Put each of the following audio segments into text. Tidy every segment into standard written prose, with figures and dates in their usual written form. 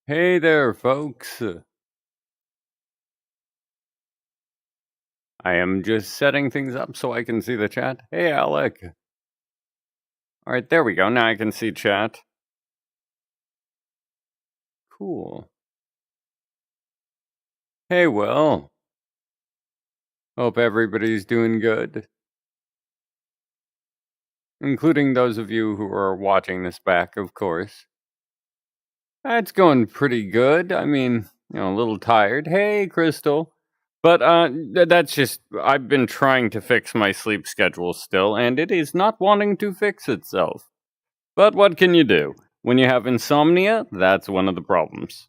Hey there, folks. I am just setting things up so I can see the chat. Hey, Alec. All right, there we go. Now I can see chat. Cool. Hey, Will. Hope everybody's doing good, including those of you who are watching this back, of course. It's going pretty good. I mean, a little tired. Hey, Crystal. But that's just, I've been trying to fix my sleep schedule still, and it is not wanting to fix itself. But what can you do? When you have insomnia, that's one of the problems.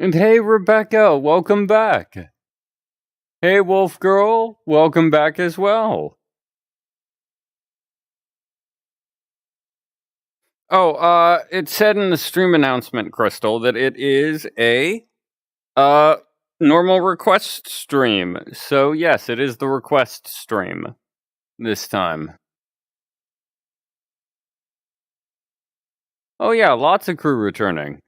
And hey, Rebecca, welcome back. Hey, Wolf Girl, welcome back as well. Oh, it said in the stream announcement, Crystal, that it is a uh normal request stream. So yes, it is the request stream this time. Oh yeah, lots of crew returning.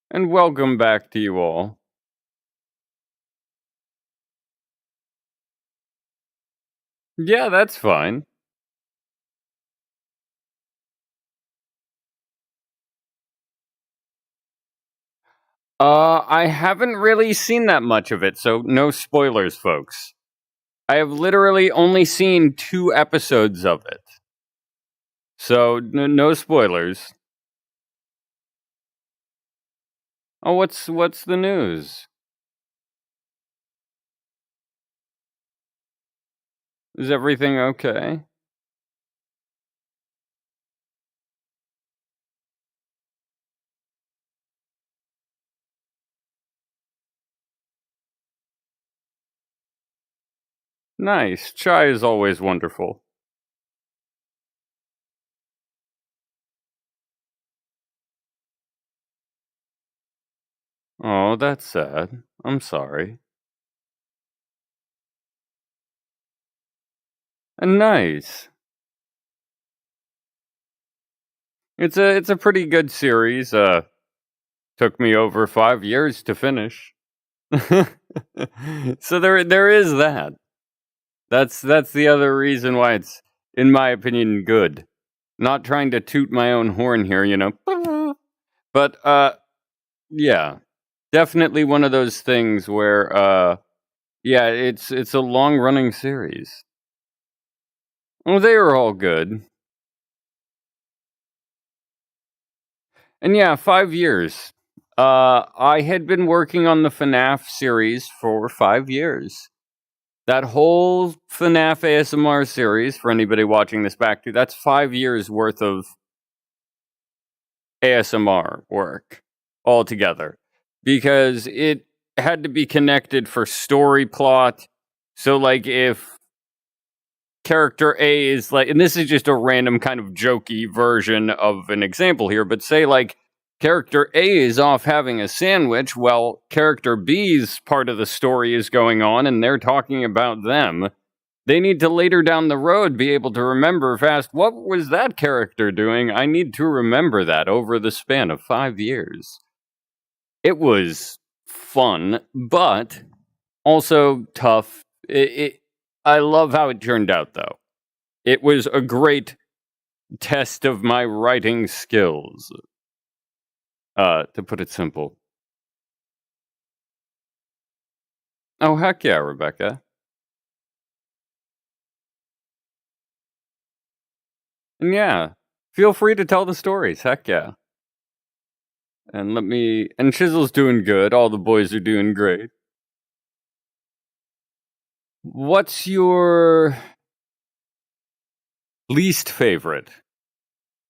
And welcome back to you all. Yeah, that's fine. I haven't really seen that much of it, so no spoilers, folks. I have literally only seen 2 episodes of it. So, no spoilers. Oh, what's the news? Is everything okay? Nice. Chai is always wonderful. Oh, that's sad. I'm sorry. Nice. It's a pretty good series. Took me over 5 years to finish. So there is that. That's the other reason why it's, in my opinion, good. Not trying to toot my own horn here, But yeah. Definitely one of those things where yeah, it's a long running series. Well, they are all good. And yeah, 5 years. I had been working on the FNAF series for 5 years. That whole FNAF ASMR series, for anybody watching this back to, that's 5 years worth of ASMR work altogether. Because it had to be connected for story plot. So, like, if character A is like, and this is just a random kind of jokey version of an example here, but say, like, character A is off having a sandwich while character B's part of the story is going on and they're talking about them. They need to later down the road be able to remember fast, what was that character doing? I need to remember that over the span of 5 years. It was fun, but also tough. I love how it turned out, though. It was a great test of my writing skills, to put it simple. Oh, heck yeah, Rebecca. And yeah, feel free to tell the stories. Heck yeah. And Chisel's doing good. All the boys are doing great. What's your least favorite?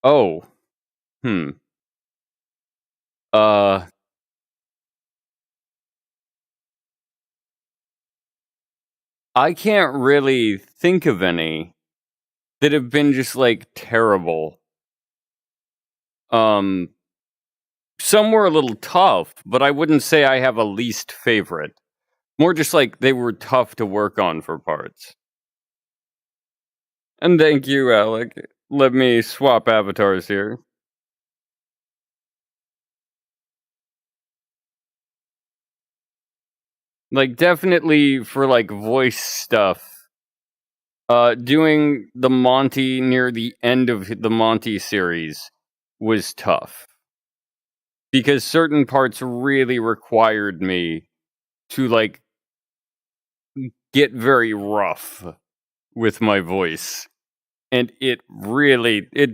Oh, hmm. Uh, I can't really think of any that have been just like terrible. Um, some were a little tough, but I wouldn't say I have a least favorite. More just like they were tough to work on for parts. And thank you, Alec. Let me swap avatars here. Like definitely for like voice stuff. Doing the Monty near the end of the Monty series was tough because certain parts really required me to like get very rough with my voice, and it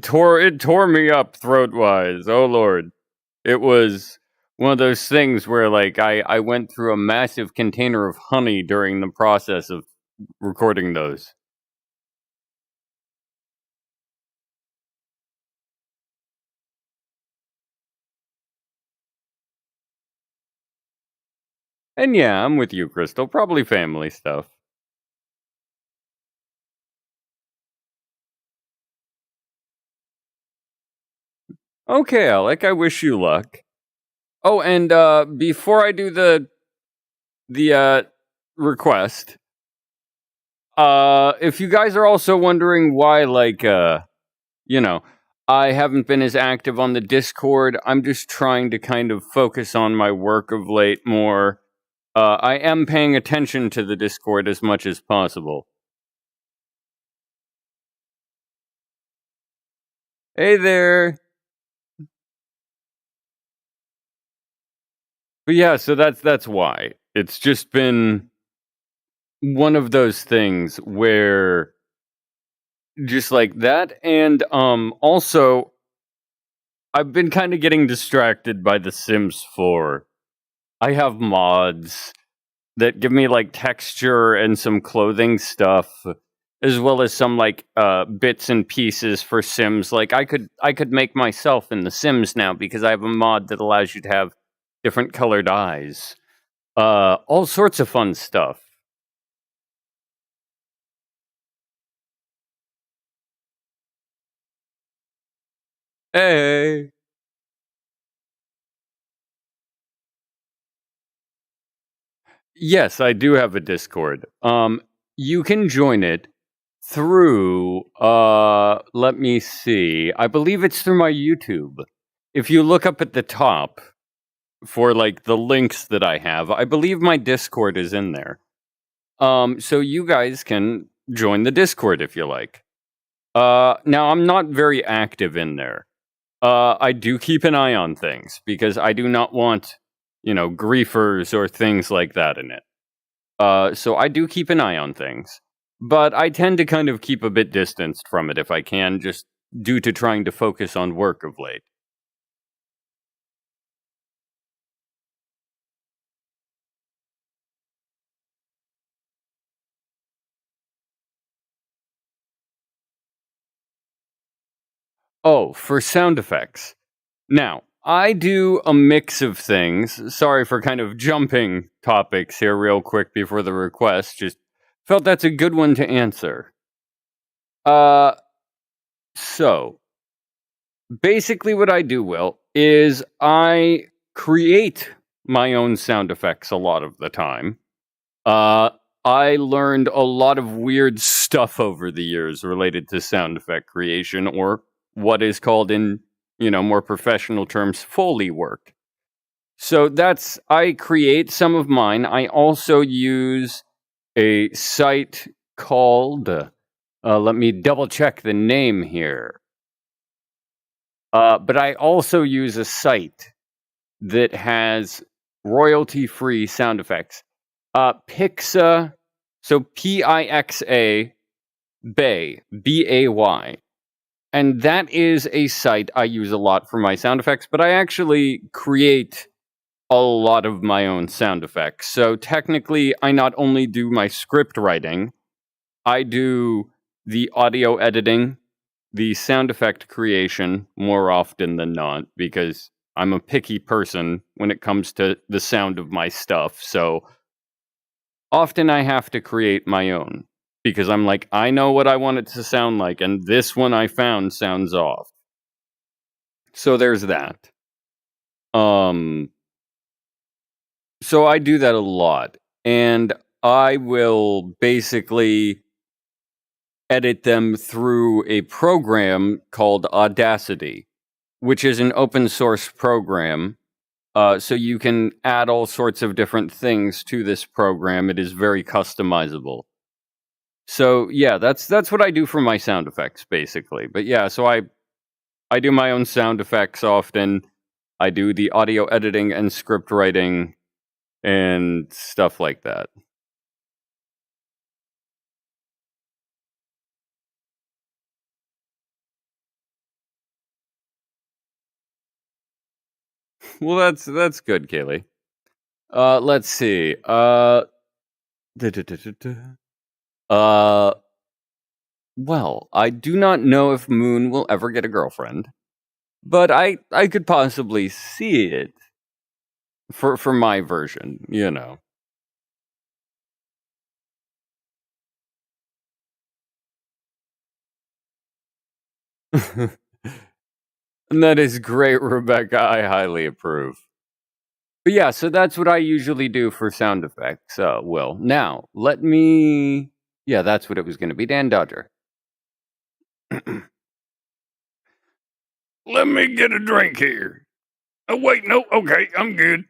tore me up throat wise. Oh lord, it was one of those things where like I went through a massive container of honey during the process of recording those. And yeah, I'm with you, Crystal. Probably family stuff. Okay, Alec, I wish you luck. Oh, and before I do the request, if you guys are also wondering why like you know, I haven't been as active on the Discord, I'm just trying to kind of focus on my work of late more. I am paying attention to the Discord as much as possible. Hey there. But yeah, so that's why. It's just been one of those things where just like that, and also I've been kind of getting distracted by The Sims 4. I have mods that give me like texture and some clothing stuff, as well as some like bits and pieces for Sims. Like I could make myself in The Sims now because I have a mod that allows you to have different colored eyes. All sorts of fun stuff. Hey. Yes, I do have a Discord. You can join it through let me see. I believe it's through my YouTube. If you look up at the top for like the links that I have, I believe my Discord is in there. So you guys can join the Discord if you like. Now I'm not very active in there. I do keep an eye on things because I do not want, griefers or things like that in it. So I do keep an eye on things, but I tend to kind of keep a bit distanced from it if I can, just due to trying to focus on work of late. Oh, for sound effects. Now, I do a mix of things. Sorry for kind of jumping topics here real quick before the request. Just felt that's a good one to answer. Uh, so basically, what I do, Will, is I create my own sound effects a lot of the time. Uh, I learned a lot of weird stuff over the years related to sound effect creation, or what is called in, more professional terms, Foley work. So I create some of mine. I also use a site called, let me double check the name here. But I also use a site that has royalty free sound effects. Pixa, so Pixa Bay, Bay. And that is a site I use a lot for my sound effects, but I actually create a lot of my own sound effects. So technically, I not only do my script writing, I do the audio editing, the sound effect creation more often than not, because I'm a picky person when it comes to the sound of my stuff. So often I have to create my own because I'm like, I know what I want it to sound like, and this one I found sounds off. So there's that. Um, so I do that a lot, and I will basically edit them through a program called Audacity, which is an open source program. So you can add all sorts of different things to this program. It is very customizable. So yeah, that's what I do for my sound effects basically. But yeah, so I do my own sound effects often. I do the audio editing and script writing and stuff like that. Well, that's good, Kaylee. Let's see. Da-da-da-da-da. Uh, well, I do not know if Moon will ever get a girlfriend, but I could possibly see it for my version, you know. And that is great, Rebecca. I highly approve. But yeah, so that's what I usually do for sound effects. Will. Now, let me. Yeah, that's what it was going to be. Dan Dodger. Let me get a drink here. Oh, wait, no, okay, I'm good.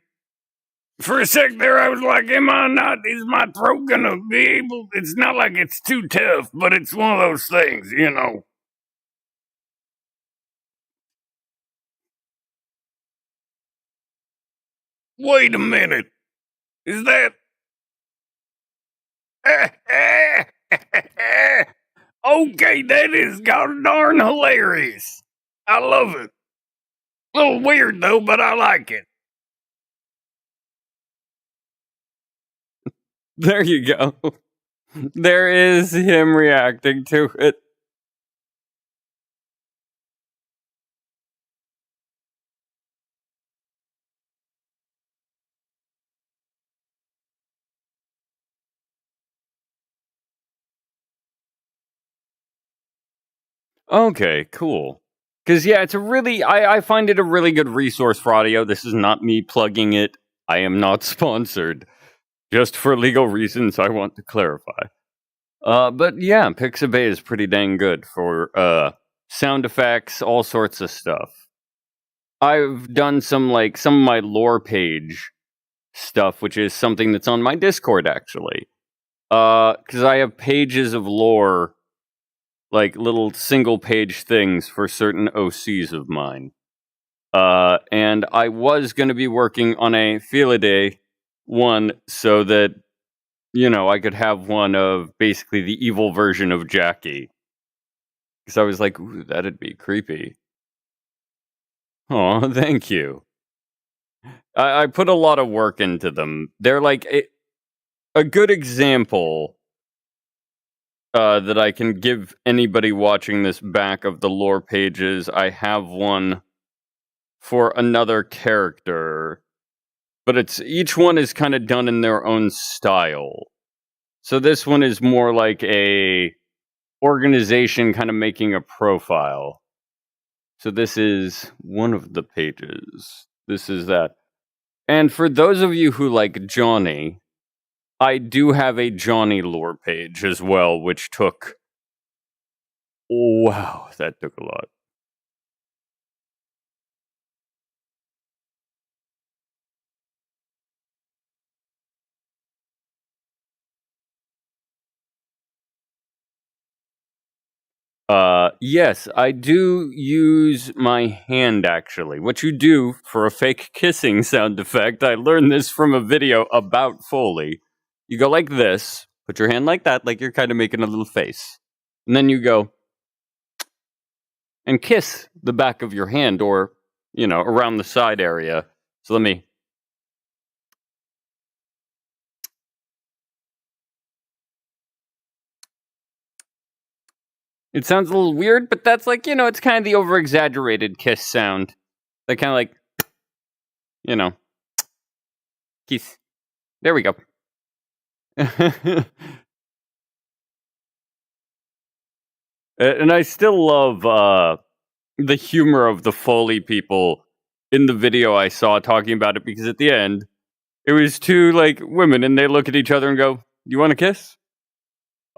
For a sec there, I was like, am I not? Is my throat gonna be able? It's not like it's too tough, but it's one of those things, you know. Wait a minute. Is that. Okay, that is god darn hilarious. I love it. A little weird though, but I like it. There you go. There is him reacting to it. Okay, cool. Because, yeah, it's a really, I find it a really good resource for audio. This is not me plugging it. I am not sponsored. Just for legal reasons, I want to clarify. But yeah, Pixabay is pretty dang good for sound effects, all sorts of stuff. I've done some of my lore page stuff, which is something that's on my Discord actually. Because I have pages of lore, like little single page things for certain OCs of mine. And I was going to be working on a Felidae one so that, you know, I could have one of basically the evil version of Jackie. Because I was like, ooh, that'd be creepy. Oh, thank you. I put a lot of work into them. They're like a good example that I can give anybody watching this back of the lore pages. I have one for another character, but it's each one is kind of done in their own style. So this one is more like a organization kind of making a profile. So this is one of the pages. This is that. And for those of you who like Johnny, I do have a Johnny lore page as well, which took. Wow, that took a lot. Yes, I do use my hand actually. What you do for a fake kissing sound effect, I learned this from a video about Foley. You go like this, put your hand like that, like you're kind of making a little face. And then you go and kiss the back of your hand or, you know, around the side area. So let me. It sounds a little weird, but that's like, you know, it's kind of the over exaggerated kiss sound. Like kind of like, you know, kiss. There we go. And I still love the humor of the Foley people in the video I saw talking about it, because at the end it was two like women and they look at each other and go, "You want to kiss?"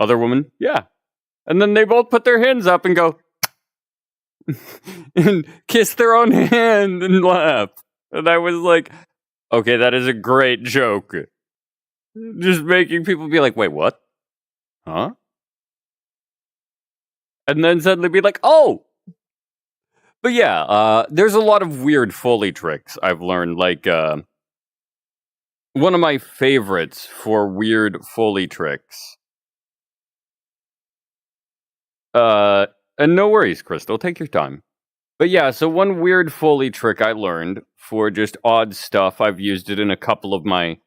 Other woman, "Yeah." And then they both put their hands up and go and kiss their own hand and laugh. And I was like, okay, that is a great joke. Just making people be like, "Wait, what? Huh?" And then suddenly be like, "Oh." But yeah, there's a lot of weird Foley tricks I've learned. Like, one of my favorites for weird Foley tricks. And no worries, Crystal, take your time. But yeah, so one weird Foley trick I learned for just odd stuff, I've used it in a couple of my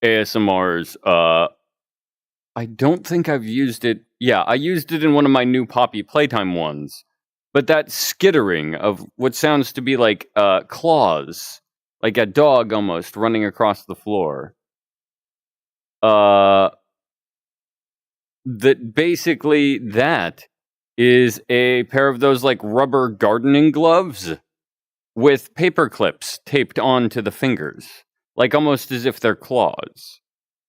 ASMRs. I don't think I've used it. Yeah, I used it in one of my new Poppy Playtime ones. But that skittering of what sounds to be like claws, like a dog almost running across the floor. That basically that is a pair of those like rubber gardening gloves with paper clips taped onto the fingers, like almost as if they're claws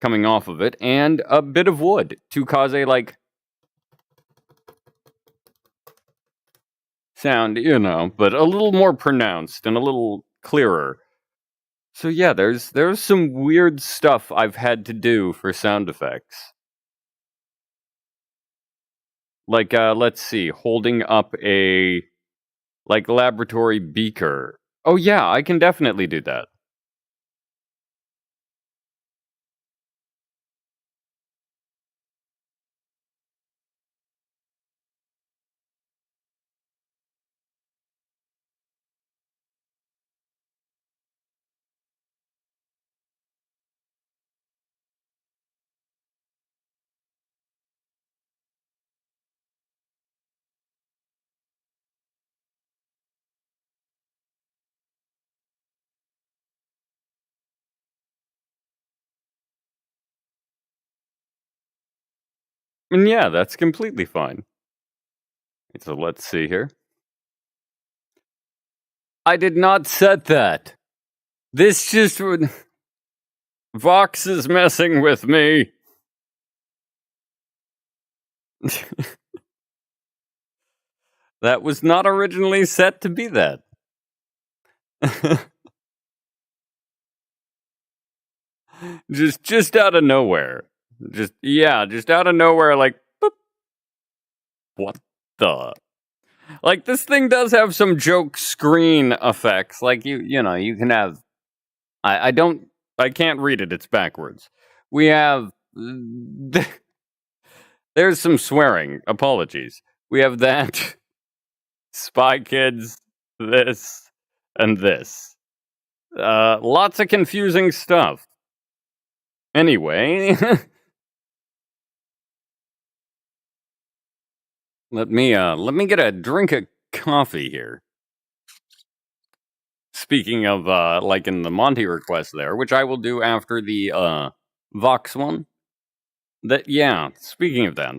coming off of it, and a bit of wood to cause a like sound, but a little more pronounced and a little clearer. So yeah, there's some weird stuff I've had to do for sound effects. Like let's see, holding up a like laboratory beaker. Oh yeah, I can definitely do that. And yeah, that's completely fine. So let's see here. I did not set that. This just would. Vox is messing with me. That was not originally set to be that. just out of nowhere. Just out of nowhere, like, boop. What the? Like, this thing does have some joke screen effects. Like, you can have. I can't read it, it's backwards. We have. There's some swearing. Apologies. We have that. Spy Kids, this, and this. Lots of confusing stuff. Anyway, let me get a drink of coffee here. Speaking of like in the Monty request there, which I will do after the Vox one. That yeah, speaking of that.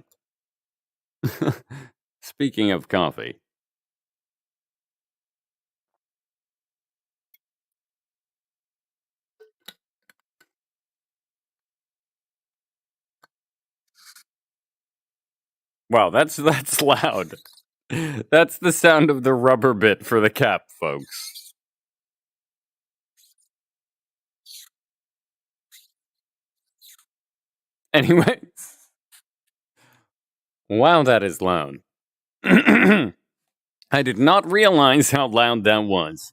Speaking of coffee. Wow, that's loud. That's the sound of the rubber bit for the cap, folks. Anyways. Wow, that is loud. I did not realize how loud that was.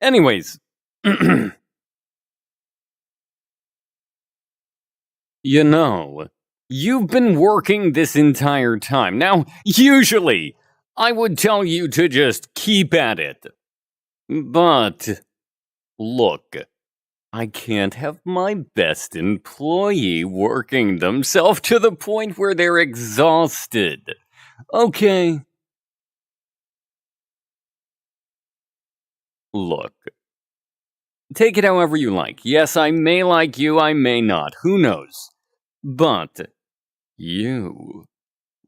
Anyways. You know, you've been working this entire time. Now, usually, I would tell you to just keep at it. But, look, I can't have my best employee working themselves to the point where they're exhausted. Okay. Look. Take it however you like. Yes, I may like you, I may not. Who knows? But you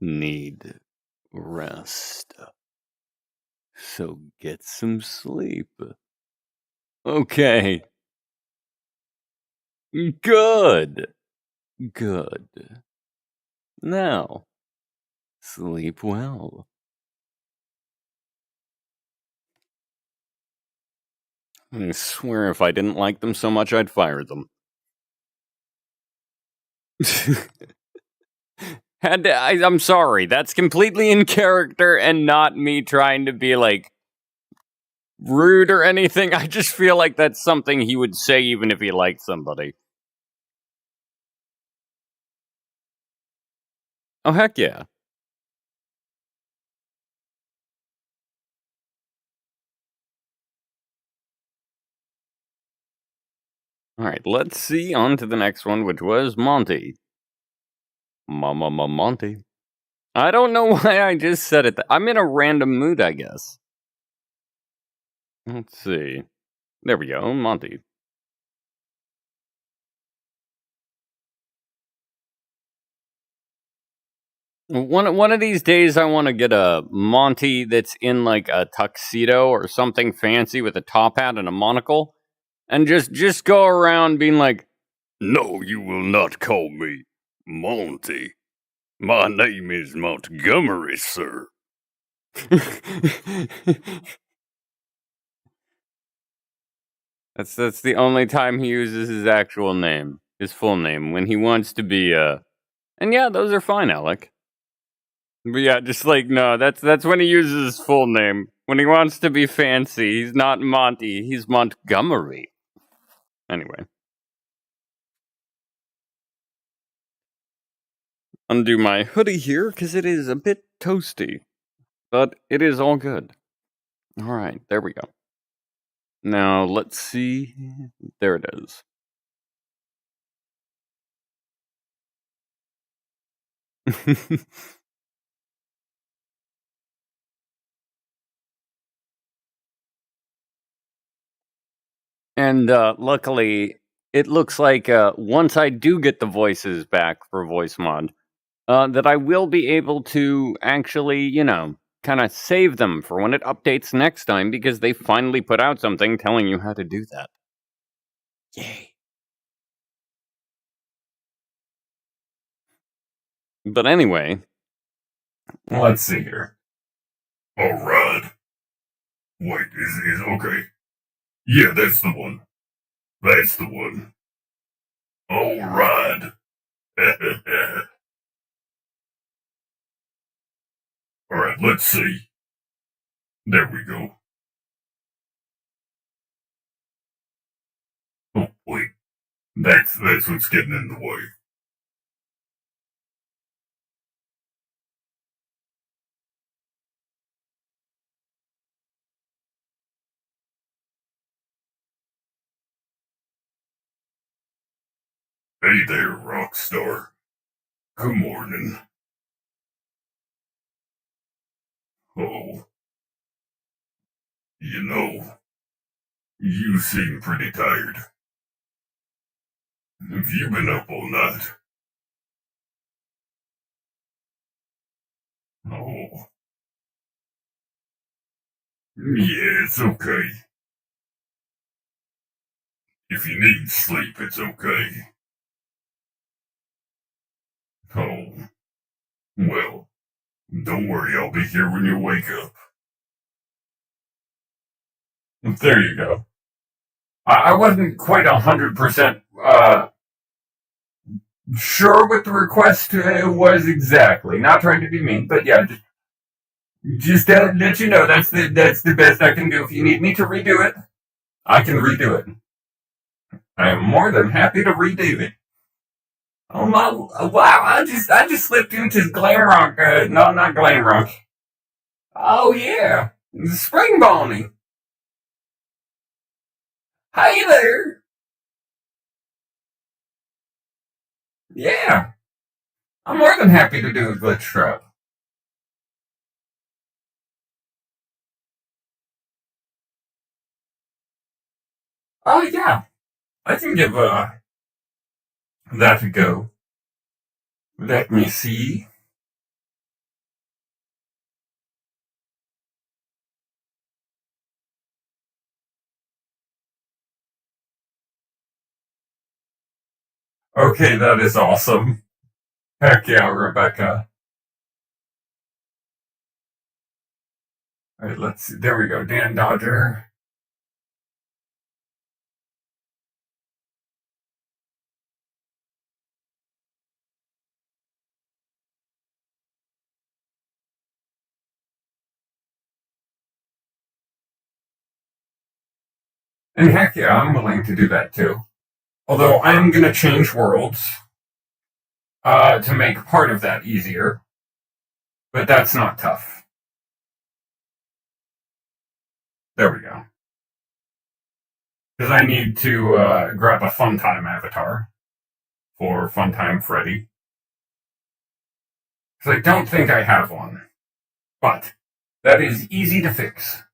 need rest. So get some sleep. Okay. Good. Good. Now, sleep well. I swear if I didn't like them so much, I'd fire them. I'm sorry. That's completely in character and not me trying to be like rude or anything. I just feel like that's something he would say even if he liked somebody. Oh, heck yeah. All right, let's see on to the next one, which was Monty. Monty. I don't know why I just said it. I'm in a random mood, I guess. Let's see. There we go, Monty. One of these days, I want to get a Monty that's in like a tuxedo or something fancy with a top hat and a monocle, and just go around being like, "No, you will not call me Monty. My name is Montgomery, sir." That's the only time he uses his actual name, his full name, when he wants to be And yeah, those are fine, Alec. But yeah, just like no, that's when he uses his full name. When he wants to be fancy, he's not Monty, he's Montgomery. Anyway. Undo my hoodie here because it is a bit toasty. But it is all good. Alright, there we go. Now let's see. There it is. And luckily, it looks like once I do get the voices back for voice mod, that I will be able to actually, kind of save them for when it updates next time because they finally put out something telling you how to do that. Yay. But anyway, let's see here. Alright. Wait, is okay. Yeah, that's the one. That's the one. Alright. Alright, let's see. There we go. Oh, wait. That's what's getting in the way. Hey there, Rockstar. Good morning. Oh, you know, you seem pretty tired. Have you been up all night? Oh. Yeah, it's okay. If you need sleep, it's okay. Oh, well, don't worry, I'll be here when you wake up. There you go. I wasn't quite 100% sure what the request was exactly. Not trying to be mean, but yeah, just let you know that's the best I can do. If you need me to redo it, I can redo it. I am more than happy to redo it. Oh my! Wow! I just slipped into glam rock. No, not glam rock. Oh yeah, Spring Bonnie. Hey there. Yeah, I'm more than happy to do a glitch trap. Oh yeah, I can give that a go. Let me see. Okay, that is awesome. Heck yeah, Rebecca. All right, let's see. There we go. Dan Dodger. And heck yeah, I'm willing to do that too. Although I am going to change worlds to make part of that easier. But that's not tough. There we go. Because I need to grab a Funtime avatar for Funtime Freddy. Because I don't think I have one. But that is easy to fix.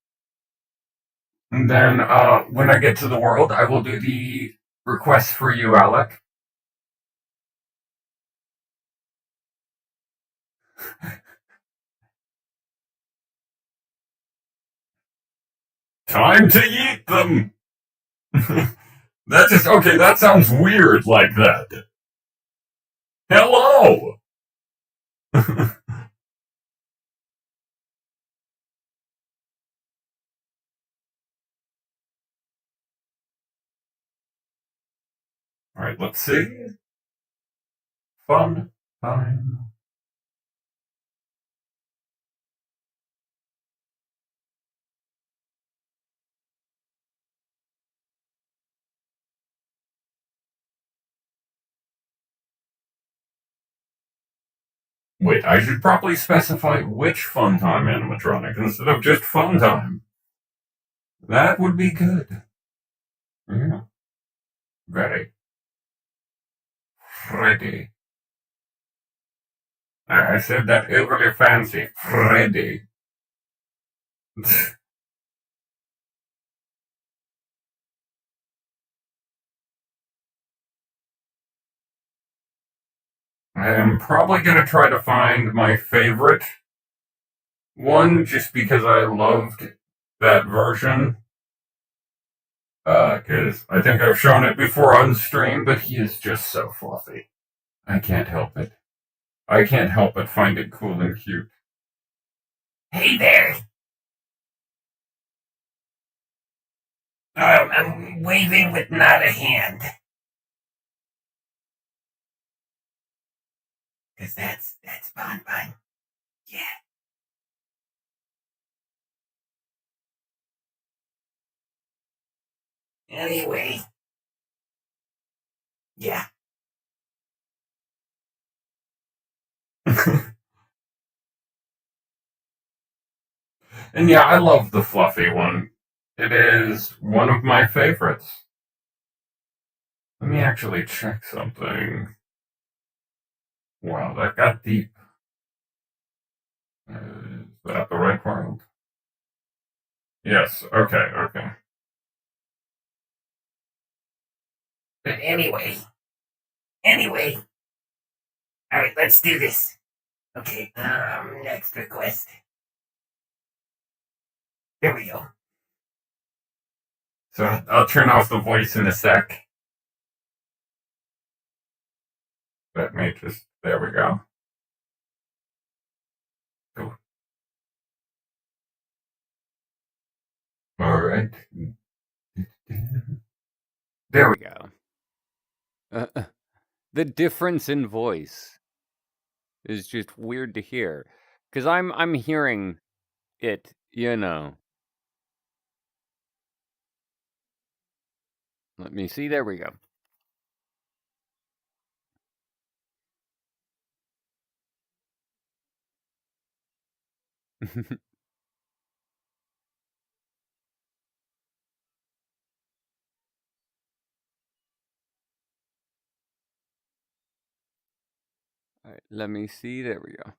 And then when I get to the world, I will do the request for you, Alec. Time to eat them! That just, okay, that sounds weird like that. Hello! Alright, let's see. Fun time. Wait, I should probably specify which Funtime animatronic instead of just Funtime. That would be good. Yeah. Very. Freddy. I said that overly fancy. Freddy. I am probably going to try to find my favorite one just because I loved that version. Because I think I've shown it before on stream, but he is just so fluffy. I can't help it. I can't help but find it cool and cute. Hey there! I'm waving with not a hand. Because that's Bonbon. Yeah. Anyway. Yeah. And yeah, I love the fluffy one. It is one of my favorites. Let me actually check something. Wow, that got deep. Is that the right world? Yes, okay. But anyway. Alright, let's do this. Okay, next request. There we go. So I'll turn off the voice in a sec. Let me just, there we go. Cool. Alright. There we go. The difference in voice is just weird to hear. Because I'm hearing it, you know. Let me see. There we go. All right, let me see. There we go.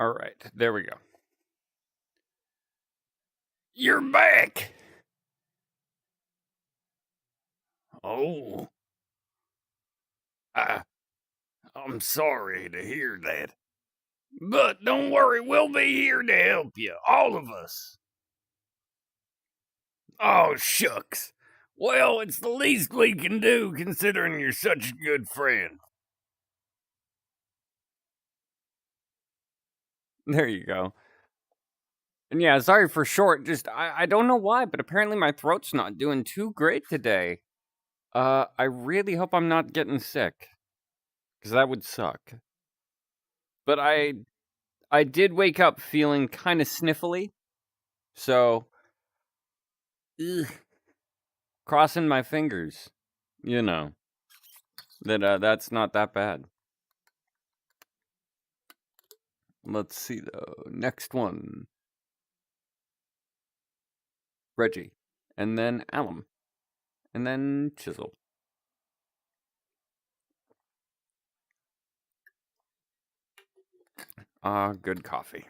All right, there we go. You're back. Oh, I'm sorry to hear that. But don't worry, we'll be here to help you, all of us. Oh, shucks. Well, it's the least we can do considering you're such a good friend. There you go. And yeah, sorry for short. Just, I don't know why, but apparently my throat's not doing too great today. I really hope I'm not getting sick. Because that would suck. But I did wake up feeling kind of sniffly. So, ugh, crossing my fingers, you know, that that's not that bad. Let's see though. Next one, Reggie, and then Alum, and then Chisel. Good coffee.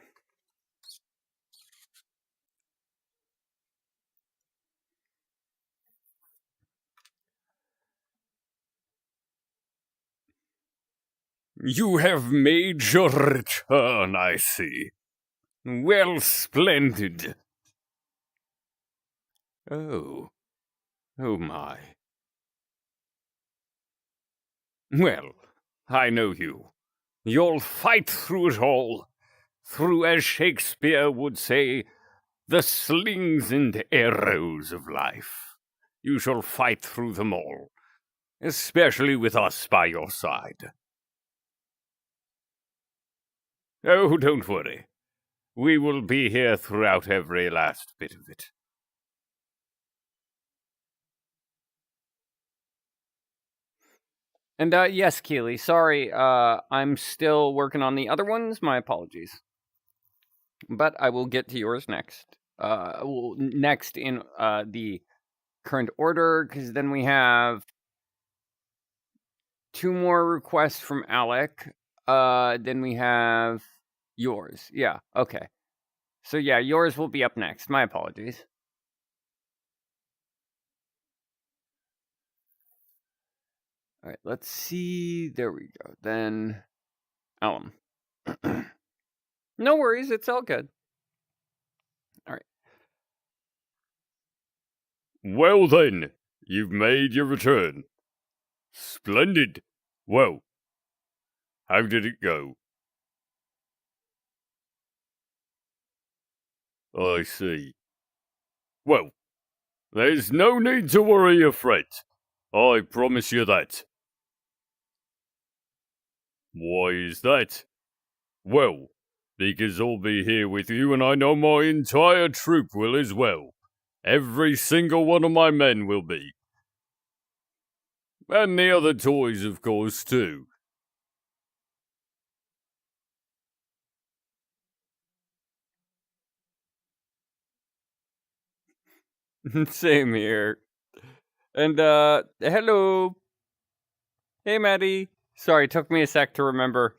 You have made your return, I see. Well, splendid. Oh. Oh my. Well, I know you. You'll fight through it all. Through, as Shakespeare would say, the slings and arrows of life. You shall fight through them all, especially with us by your side. Oh, don't worry. We will be here throughout every last bit of it. And yes, Keely, sorry, I'm still working on the other ones. My apologies. But I will get to yours next. Next in the current order, because then we have 2 more requests from Alec. Then we have yours. Yeah, okay. So yeah, yours will be up next. My apologies. All right, let's see. There we go. Then Alum. No worries, it's all good. All right. Well then, you've made your return. Splendid. Well, how did it go? I see. Well, there's no need to worry or fret. I promise you that. Why is that? Well, because I'll be here with you and I know my entire troop will as well. Every single one of my men will be. And the other toys, of course, too. Same here. And, hello. Hey, Maddie. Sorry, it took me a sec to remember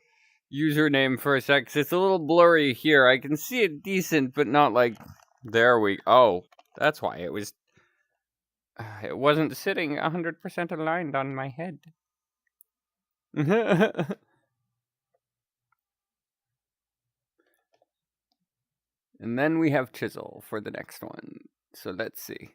username for a sec, 'cause it's a little blurry here. I can see it decent, but not like... There we... Oh, that's why it was... It wasn't sitting 100% aligned on my head. And then we have Chisel for the next one. So let's see.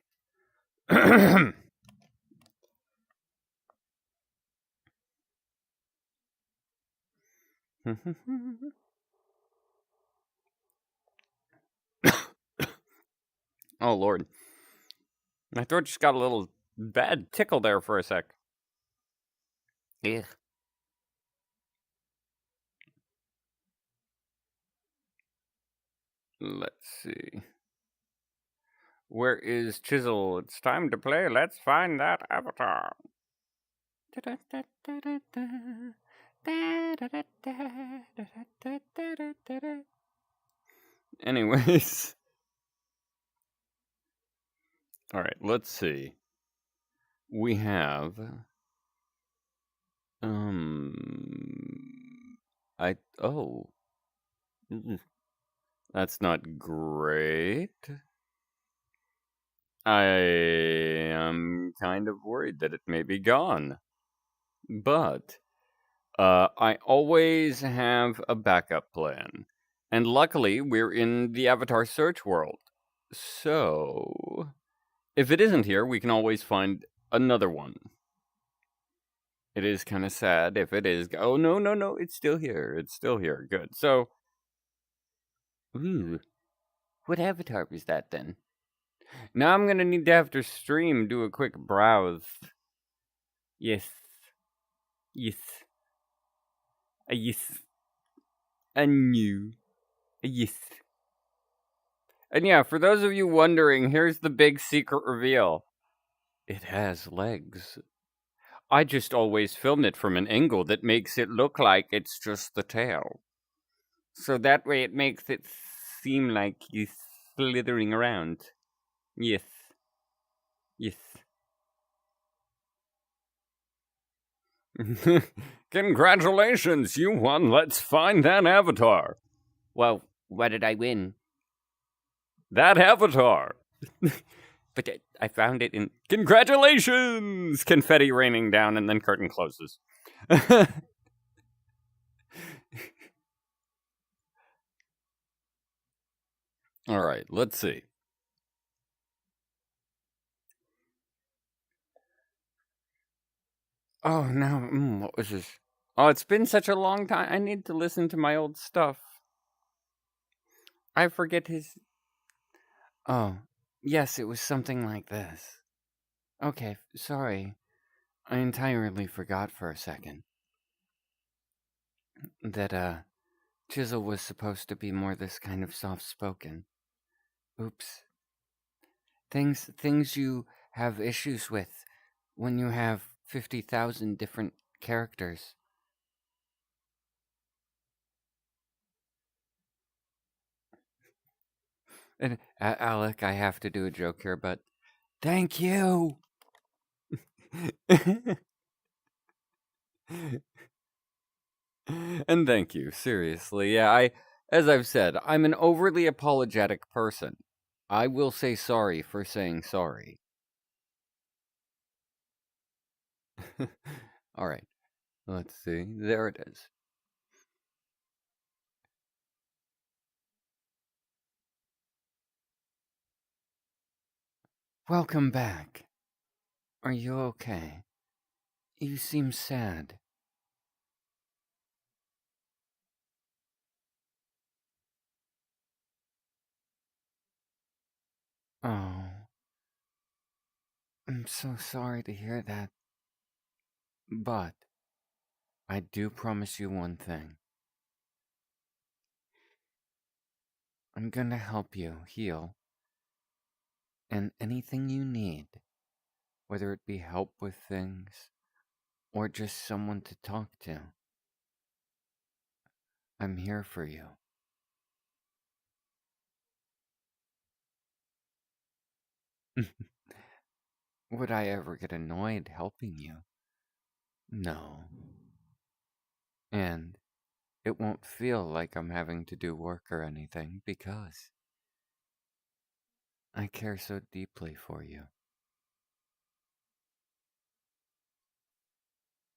Oh, Lord. My throat just got a little bad tickle there for a sec. Ugh. Let's see. Where is Chisel? It's time to play. Let's find that avatar. Anyways. All right, let's see. We have oh. That's not great. I am kind of worried that it may be gone. But I always have a backup plan. And luckily, we're in the Avatar search world. So, if it isn't here, we can always find another one. It is kind of sad if it is. Oh, no, no, no. It's still here. It's still here. Good. So, ooh, what avatar was that then? Now I'm going to need to, after stream, do a quick browse. Yes. Yes. Yes. A new. Yes. And yeah, for those of you wondering, here's the big secret reveal. It has legs. I just always film it from an angle that makes it look like it's just the tail. So that way it makes it seem like he's slithering around. Yes. Yes. Congratulations, you won. Let's find that avatar. Well, what did I win? That avatar. But I found it in. Congratulations! Confetti raining down, and then curtain closes. All right, let's see. Oh no, what was this? Oh, it's been such a long time. I need to listen to my old stuff. I forget his. Oh, yes, it was something like this. Okay, sorry. I entirely forgot for a second that Chisel was supposed to be more this kind of soft-spoken. Oops. Things you have issues with when you have 50,000 different characters. And Alec, I have to do a joke here, but thank you. And thank you, seriously. Yeah, as I've said, I'm an overly apologetic person. I will say sorry for saying sorry. All right. Let's see. There it is. Welcome back. Are you okay? You seem sad. Oh. I'm so sorry to hear that. But I do promise you one thing. I'm gonna help you heal. And anything you need, whether it be help with things or just someone to talk to, I'm here for you. Would I ever get annoyed helping you? No. And it won't feel like I'm having to do work or anything because I care so deeply for you.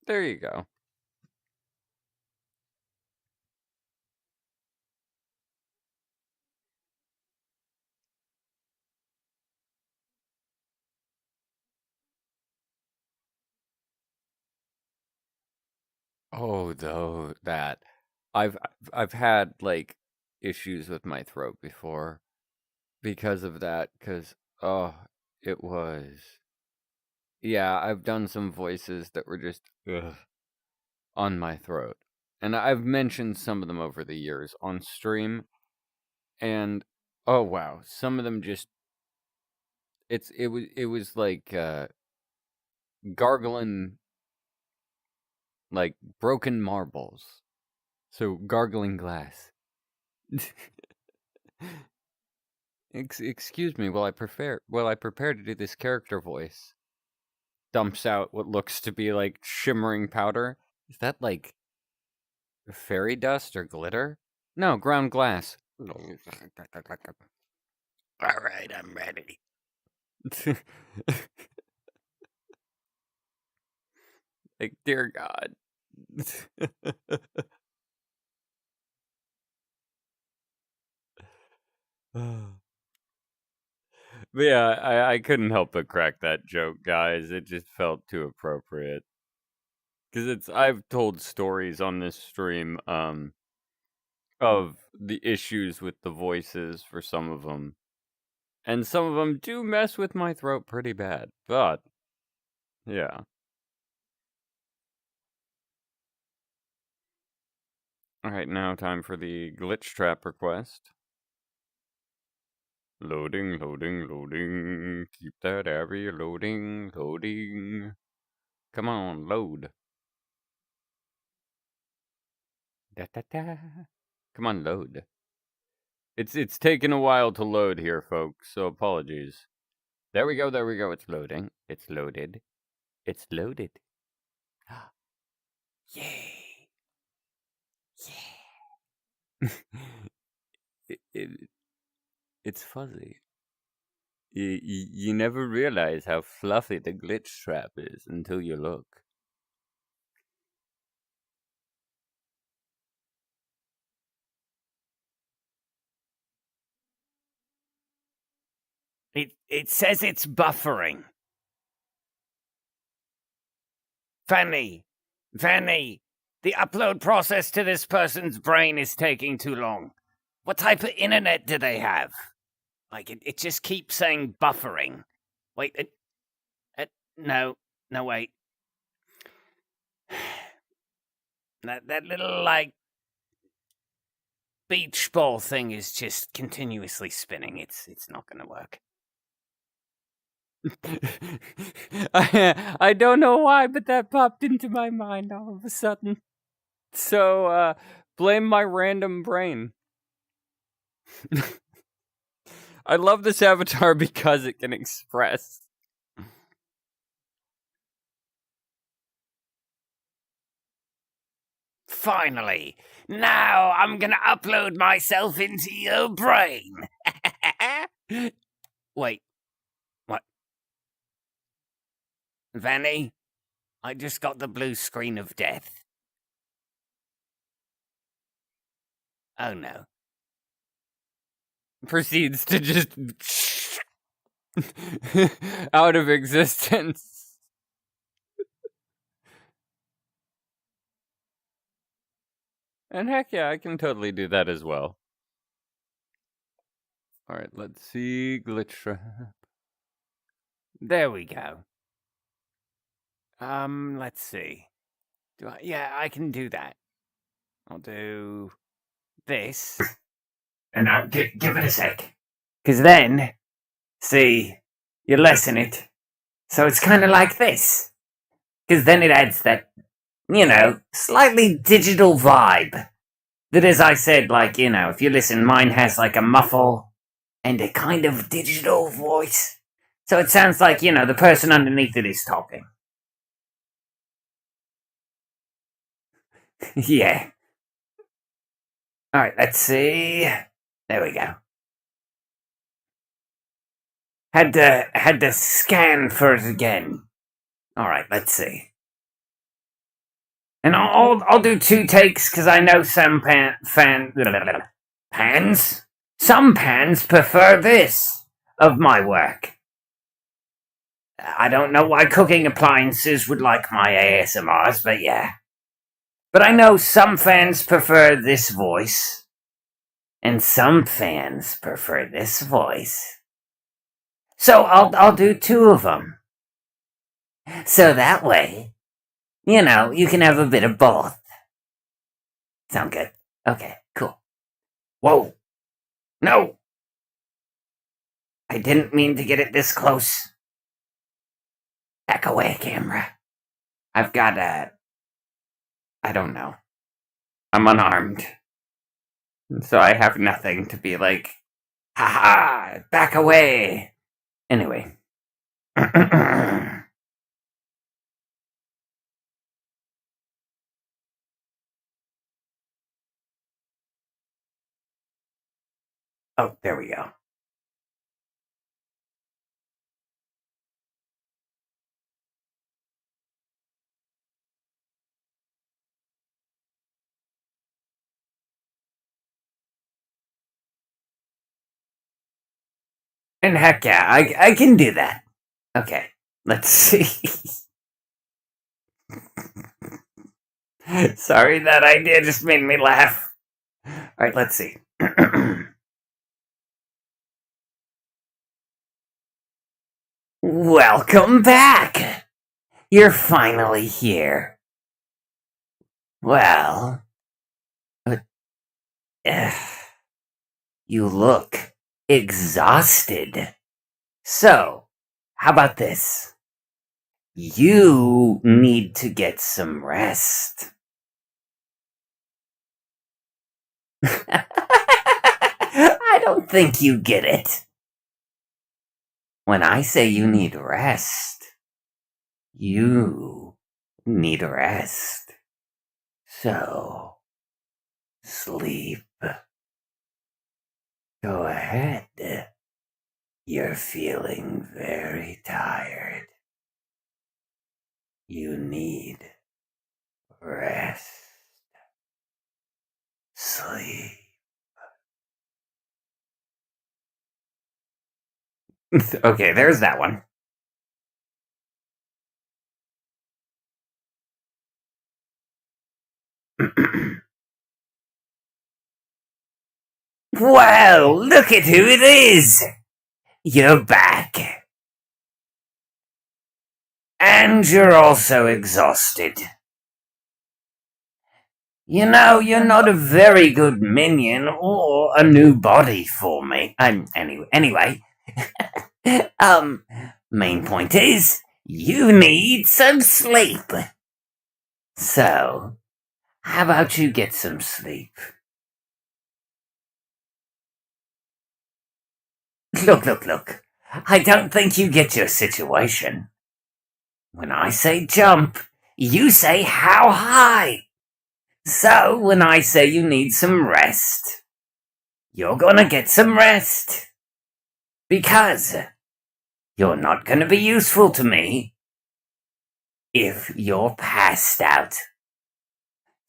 There you go. Oh, though that I've had like issues with my throat before because of that. Because oh, it was yeah. I've done some voices that were just ugh, on my throat, and I've mentioned some of them over the years on stream, and oh wow, some of them just it was like gargling like broken marbles. So gargling glass. Excuse me while I prepare to do this character voice. Dumps out what looks to be like shimmering powder. Is that like fairy dust or glitter? No, ground glass. Alright, I'm ready. Like, dear God. But yeah, I couldn't help but crack that joke, guys. It just felt too appropriate. Because I've told stories on this stream, of the issues with the voices for some of them. And some of them do mess with my throat pretty bad. But, yeah. Alright, now time for the glitch trap request. Loading, loading, loading. Keep that area loading, loading. Come on, load. Da da da. Come on, load. It's taken a while to load here, folks, so apologies. There we go, it's loading. It's loaded. It's loaded. Yay! Yeah! It's fuzzy. You never realize how fluffy the glitch trap is until you look. It says it's buffering. Vanny, the upload process to this person's brain is taking too long. What type of internet do they have? Like, it just keeps saying buffering. Wait, no, wait. That little, like, beach ball thing is just continuously spinning. It's not gonna work. I don't know why, but that popped into my mind all of a sudden. So, blame my random brain. I love this avatar because it can express. Finally! Now I'm gonna upload myself into your brain! Wait. What? Vanny? I just got the blue screen of death. Oh no. Proceeds to just out of existence. And heck yeah, I can totally do that as well. Alright, let's see. Glitch trap. There we go. Let's see. Yeah, I can do that. I'll do this. And now, give it a sec. Because then, see, you lessen it. So it's kind of like this. Because then it adds that, slightly digital vibe. That, as I said, like, if you listen, mine has like a muffle and a kind of digital voice. So it sounds like, the person underneath it is talking. Yeah. Alright, let's see. There we go. Had to scan for it again. Alright, let's see. And I'll do 2 takes because I know some some pans prefer this of my work. I don't know why cooking appliances would like my ASMRs, but yeah. But I know some fans prefer this voice, and some fans prefer this voice. So I'll do 2 of them. So that way, you can have a bit of both. Sound good? Okay, cool. Whoa. No! I didn't mean to get it this close. Back away, camera. I've got I don't know. I'm unarmed. So I have nothing to be like, haha, back away. Anyway. Oh, there we go. And heck yeah, I can do that. Okay, let's see. Sorry, that idea just made me laugh. Alright, let's see. Welcome back! You're finally here. Well, you look exhausted. So, how about this? You need to get some rest. I don't think you get it. When I say you need rest, you need rest. So, sleep. Go ahead. You're feeling very tired. You need rest. Sleep. Okay, there's that one. Well, look at who it is! You're back. And you're also exhausted. You know, you're not a very good minion or a new body for me. Anyway. Main point is, you need some sleep. So, how about you get some sleep? Look. I don't think you get your situation. When I say jump, you say how high. So, when I say you need some rest, you're gonna get some rest. Because you're not gonna be useful to me if you're passed out.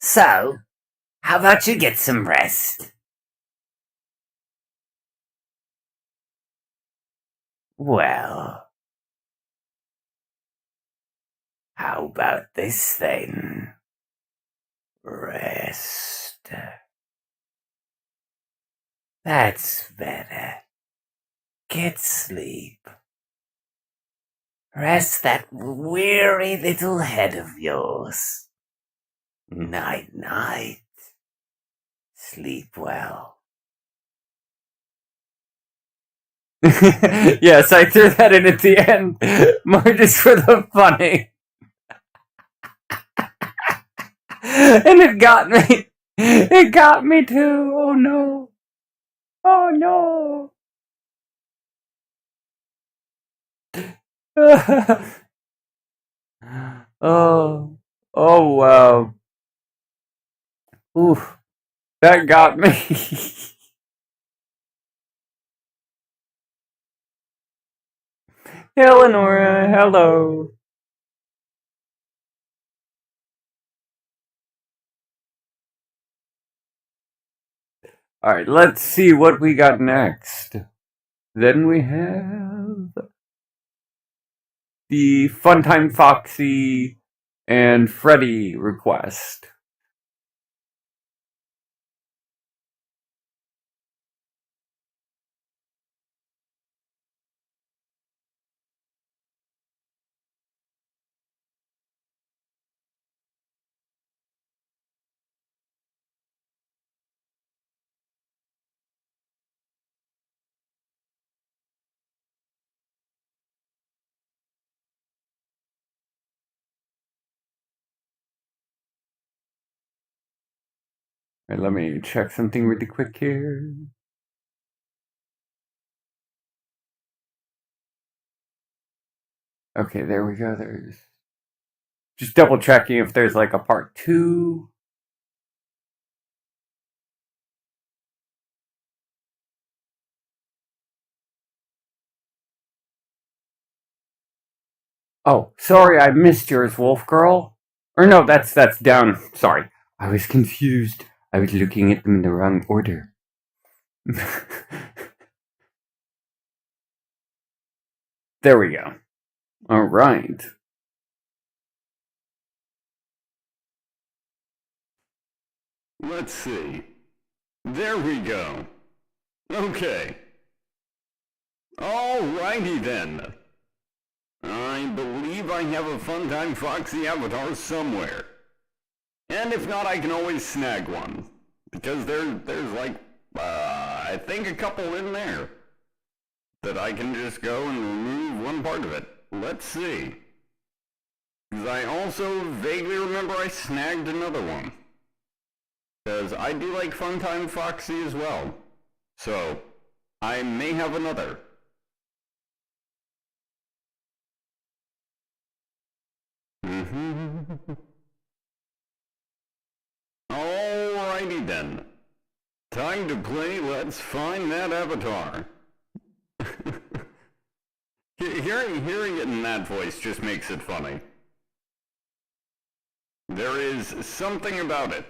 So, how about you get some rest? Well, how about this then? Rest. That's better. Get sleep. Rest that weary little head of yours. Night, night. Sleep well. Yes, I threw that in at the end, more just for the funny. And it got me. It got me too. Oh no. Oh no. Oh. Oh wow. Oof. That got me. Eleonora, hello. Alright, let's see what we got next. Then we have the Funtime Foxy and Freddy request. Right, let me check something really quick here. Okay, there we go. There's just double checking if there's like a part 2. Oh, sorry, I missed yours, Wolf Girl. Or no, that's down. Sorry. I was confused. I was looking at them in the wrong order. There we go. All right. Let's see. There we go. Okay. Alrighty then. I believe I have a Funtime Foxy avatar somewhere. And if not, I can always snag one. Because there's like, I think a couple in there. That I can just go and remove one part of it. Let's see. Because I also vaguely remember I snagged another one. Because I do like Funtime Foxy as well. So, I may have another. Alrighty then. Time to play Let's Find That Avatar. Hearing it in that voice just makes it funny. There is something about it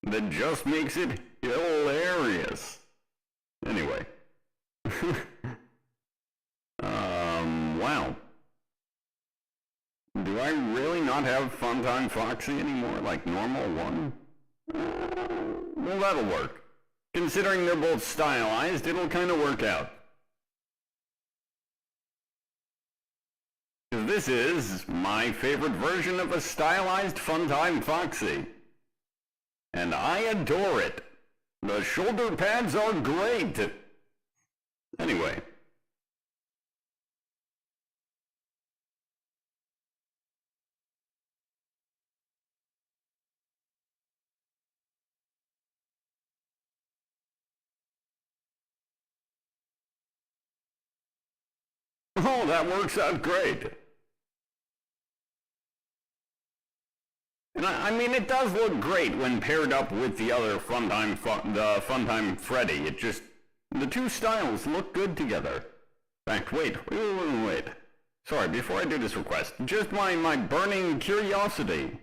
that just makes it hilarious. Anyway. Wow. Do I really not have Funtime Foxy anymore, like normal one? Well, that'll work. Considering they're both stylized, it'll kinda work out. This is my favorite version of a stylized Funtime Foxy. And I adore it. The shoulder pads are great. Anyway. Oh, that works out great. And I mean, it does look great when paired up with the other Funtime Freddy. It just, the two styles look good together. In fact, wait. Sorry, before I do this request, just my burning curiosity.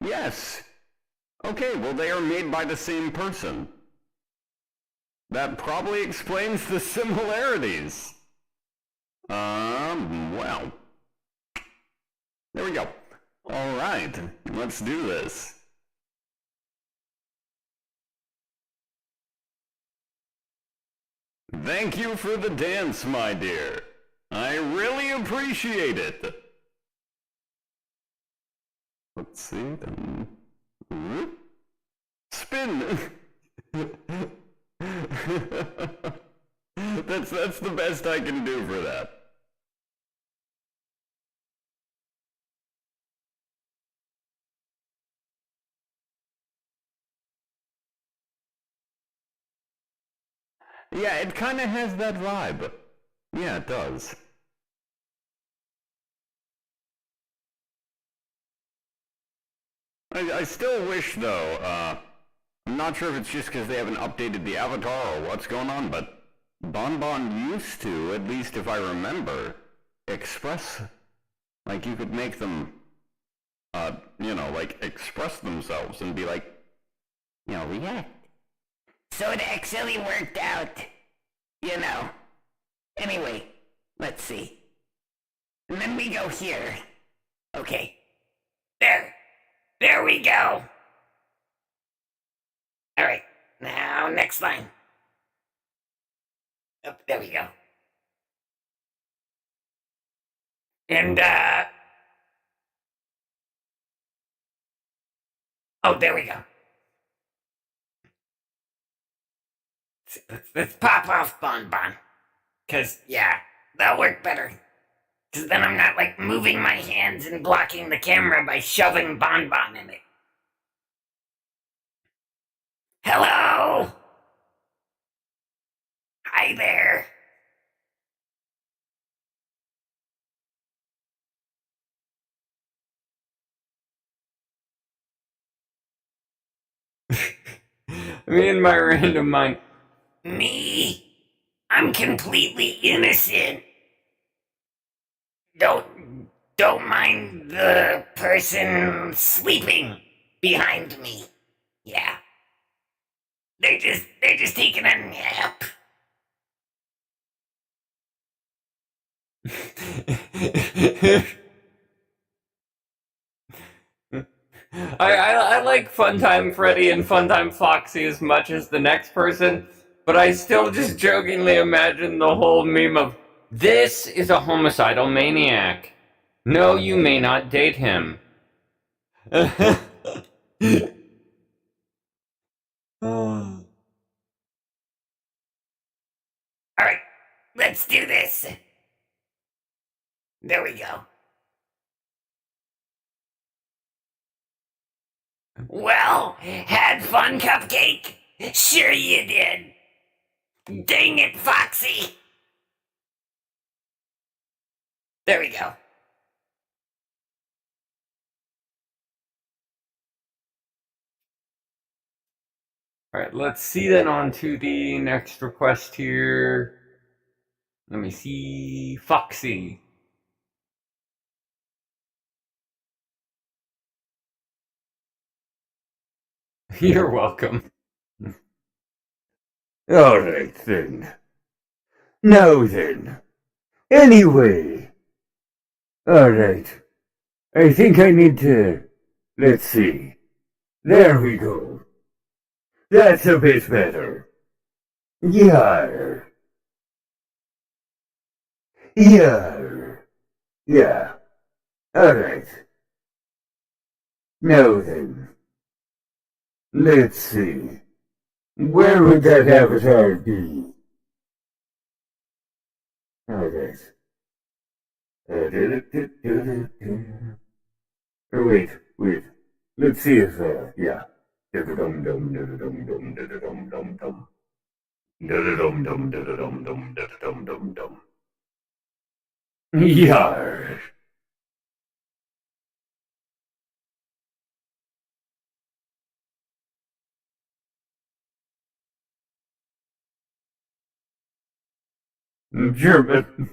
Yes. Okay, well they are made by the same person. That probably explains the similarities. Well. There we go. Alright, let's do this. Thank you for the dance, my dear. I really appreciate it. Let's see. Spin. That's the best I can do for that. Yeah, it kind of has that vibe. Yeah, it does. I still wish, though, I'm not sure if it's just because they haven't updated the avatar or what's going on, but Bonbon used to, at least if I remember, express, like you could make them, like express themselves and be like, react. So it actually worked out. Anyway, let's see. And then we go here. Okay. There we go. Alright, now next line. Oh, there we go. And, oh, there we go. Let's pop off Bonbon. Cause, yeah, that'll work better. Cause then I'm not, like, moving my hands and blocking the camera by shoving Bonbon in it. Hello? Hi there. Me and my random mind. Me? I'm completely innocent. Don't mind the person sleeping behind me. Yeah. They're just taking a nap. I like Funtime Freddy and Funtime Foxy as much as the next person, but I still just jokingly imagine the whole meme of, this is a homicidal maniac. No, you may not date him. Alright, let's do this. There we go. Well, had fun, Cupcake? Sure you did. Dang it, Foxy. There we go. Alright, let's see then on to the next request here. Let me see. Foxy. You're welcome. Alright then. Now then. Anyway. Alright. I think I need to... Let's see. There we go. That's a bit better. Yar. Yar. Yeah. Alright. Now then. Let's see. Where would that avatar be? Alright. Wait. Let's see if, yeah. Yar. German.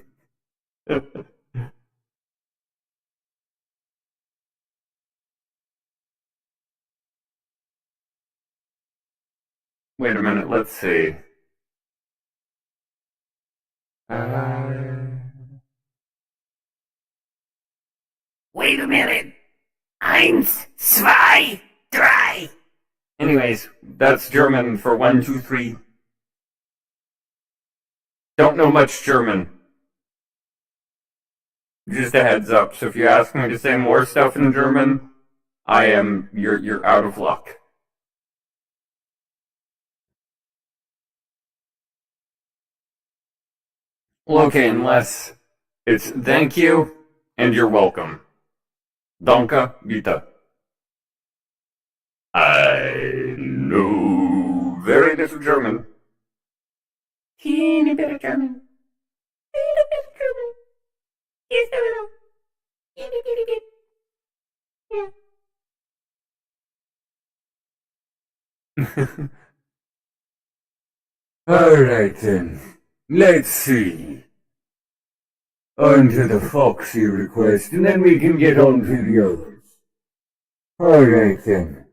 Wait a minute, let's see. Wait a minute. Eins, zwei, drei. Anyways, that's German for 1, 2, 3. Don't know much German. Just a heads up, so if you ask me to say more stuff in German, you're out of luck. Well, okay, unless it's thank you and you're welcome. Danke, bitte. I know very little German. Teeny bit of German. Teeny bit of German. Yes, a little. Teeny bitty bit. Yeah. Alright then. Let's see. On to the Foxy request, and then we can get on to the others. Alright then.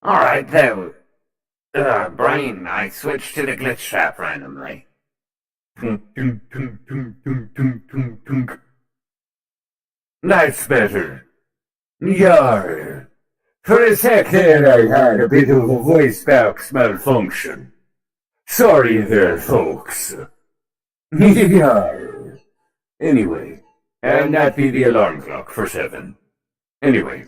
Alright, there. Brain, I switched to the glitch trap randomly. That's better. Yar. For a sec there I had a bit of a voice box malfunction. Sorry there, folks. Yar. Anyway, and that be the alarm clock for 7. Anyway.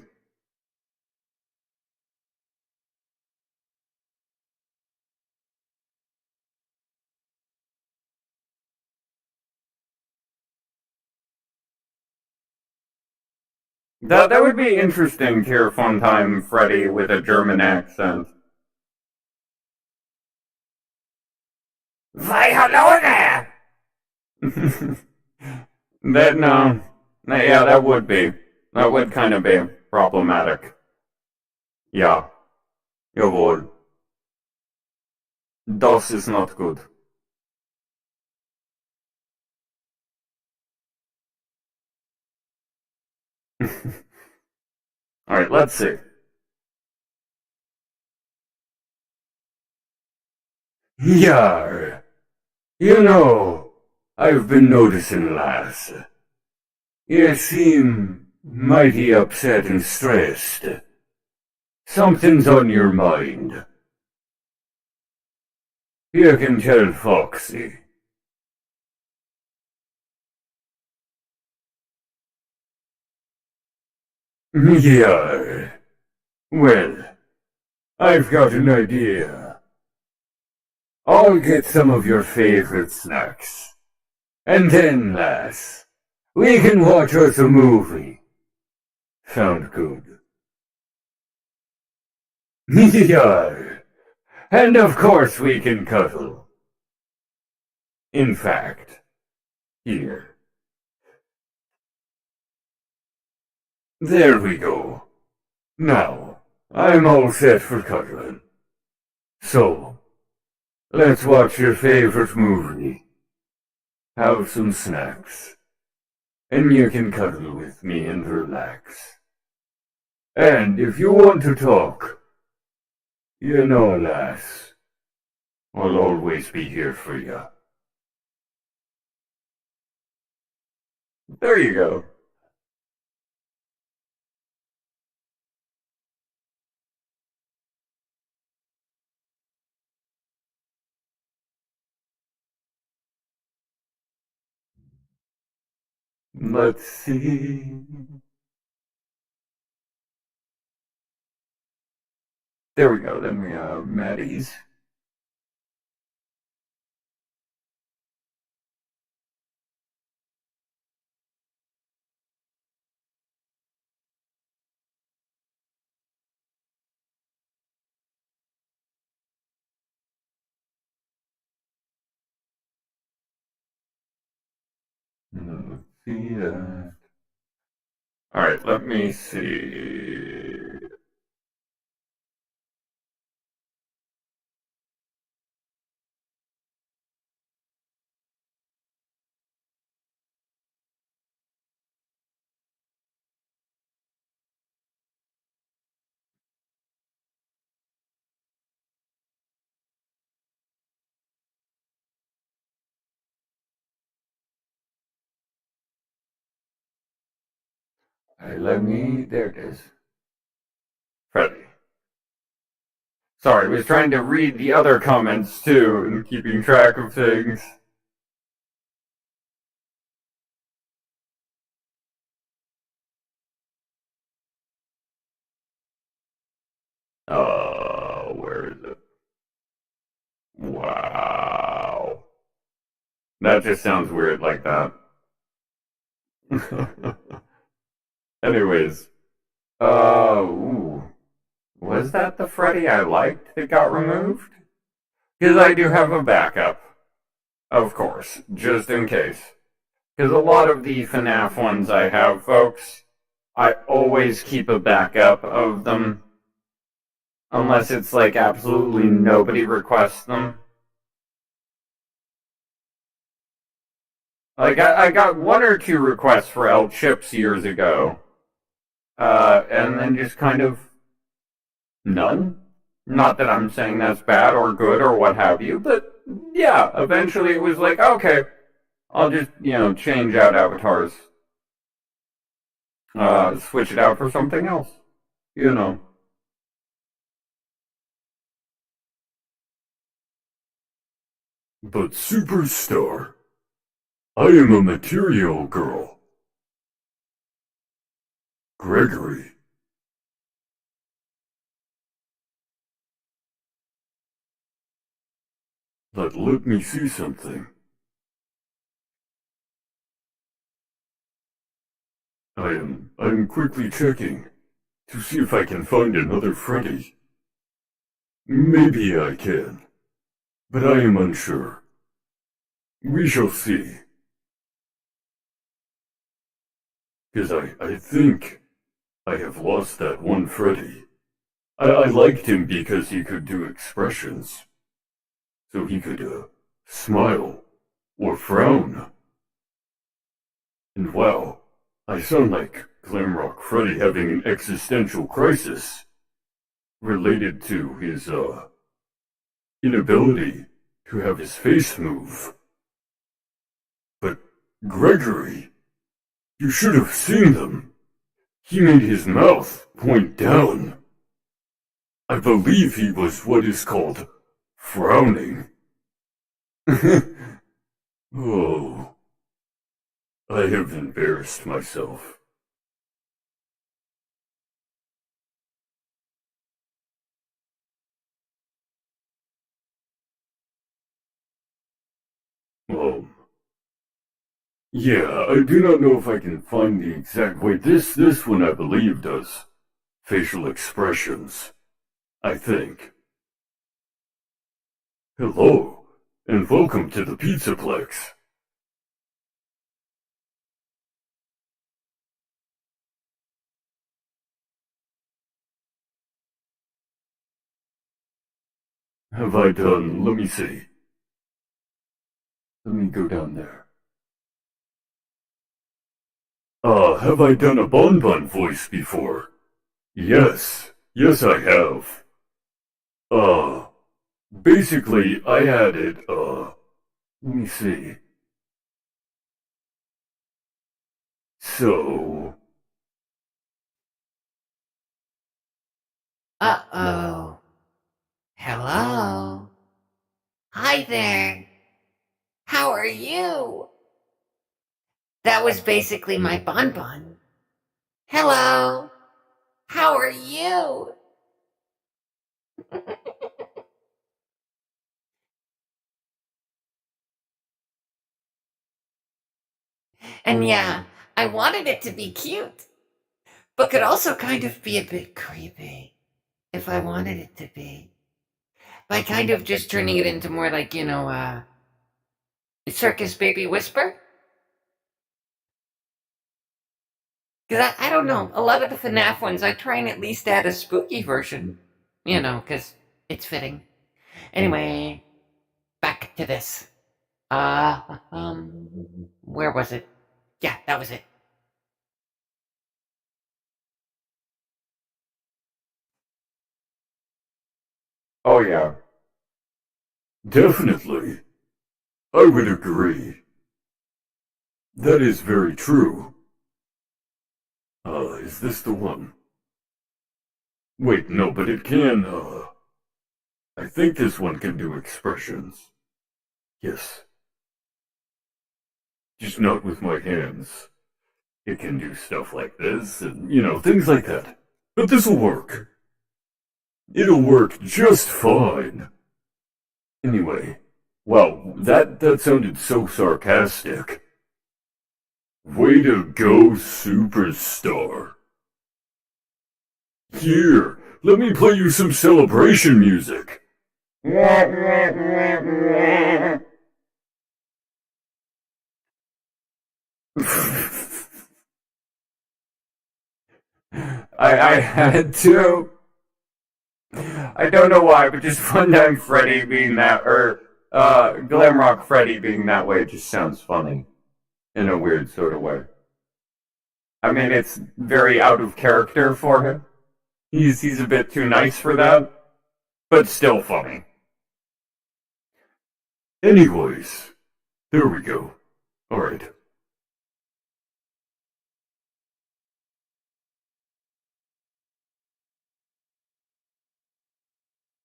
That would be interesting to hear Funtime Freddy with a German accent. Why, hello there! Yeah, that would be. That would kind of be problematic. Yeah. Jawohl. Das is not good. Alright, let's see. Yar. You know, I've been noticing, lass. You seem mighty upset and stressed. Something's on your mind. You can tell Foxy. Yar. Well, I've got an idea. I'll get some of your favorite snacks. And then, lass, we can watch us a movie. Sound good? Yar. And of course we can cuddle. In fact, here. There we go. Now, I'm all set for cuddling. So, let's watch your favorite movie. Have some snacks. And you can cuddle with me and relax. And if you want to talk, you know, lass, I'll always be here for you. There you go. Let's see. There we go. Then we have Maddie's. Let's see that. All right, let me see. There it is. Freddy. Sorry, I was trying to read the other comments too and keeping track of things. Where is it? Wow. That just sounds weird like that. Anyways. Ooh. Was that the Freddy I liked that got removed? Because I do have a backup. Of course, just in case. Because a lot of the FNAF ones I have, folks, I always keep a backup of them. Unless it's like absolutely nobody requests them. Like, I got one or two requests for El Chips years ago. And then just kind of none. Not that I'm saying that's bad or good or what have you, but yeah, eventually it was like, okay, I'll just, change out avatars. Switch it out for something else. But Superstar, I am a material girl. Gregory. But let me see something. I'm quickly checking to see if I can find another Freddy. Maybe I can, but I am unsure. We shall see. Because I think I have lost that one Freddy. I liked him because he could do expressions. So he could, smile or frown. And wow, I sound like Glamrock Freddy having an existential crisis related to his, inability to have his face move. But Gregory, you should have seen them. He made his mouth point down. I believe he was what is called frowning. Oh, I have embarrassed myself. Yeah, I do not know if I can find the exact way. This one I believe does facial expressions, I think. Hello, and welcome to the Pizzaplex. Have I done, let me see. Let me go down there. Have I done a Bonbon voice before? Yes, I have. Basically, I added, let me see. So... Uh-oh. Hello? Hi there. How are you? That was basically my bonbon. Hello? How are you? And yeah, I wanted it to be cute, but could also kind of be a bit creepy if I wanted it to be. By kind of just turning it into more like, Circus Baby Whisper? Because I don't know, a lot of the FNAF ones, I try and at least add a spooky version, because it's fitting. Anyway, back to this. Where was it? Yeah, that was it. Oh, yeah. Definitely. I would agree. That is very true. Is this the one? Wait, no, but it can, I think this one can do expressions. Yes. Just not with my hands. It can do stuff like this, and, things like that. But this'll work. It'll work just fine. Anyway, wow, that sounded so sarcastic. Way to go, superstar. Here, let me play you some celebration music. I had to. I don't know why, but just Funtime Freddy being that, or Glamrock Freddy being that way just sounds funny. In a weird sort of way. I mean, it's very out of character for him. He's a bit too nice for that, but still funny. Anyways, there we go. Alright.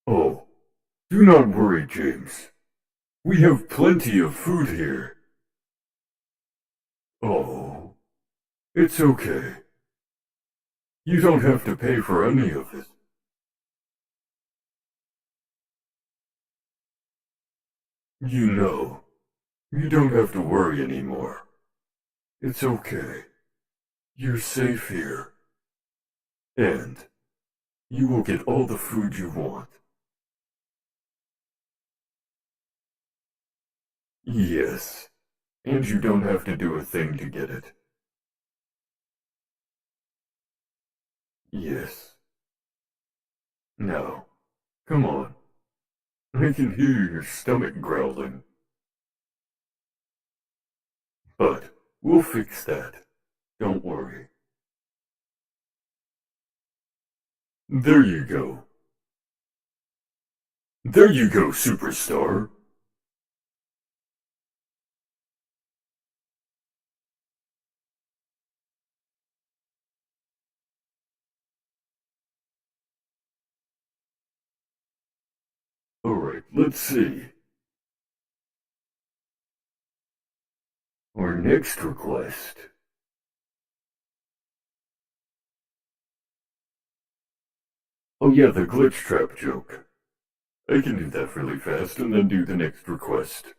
Oh, do not worry, James. We have plenty of food here. Oh, it's okay. You don't have to pay for any of it. You don't have to worry anymore. It's okay. You're safe here. And you will get all the food you want. Yes. And you don't have to do a thing to get it. Yes. Now, come on. I can hear your stomach growling. But we'll fix that. Don't worry. There you go. There you go, superstar. Alright, let's see. Our next request. Oh yeah, the glitch trap joke. I can do that really fast and then do the next request.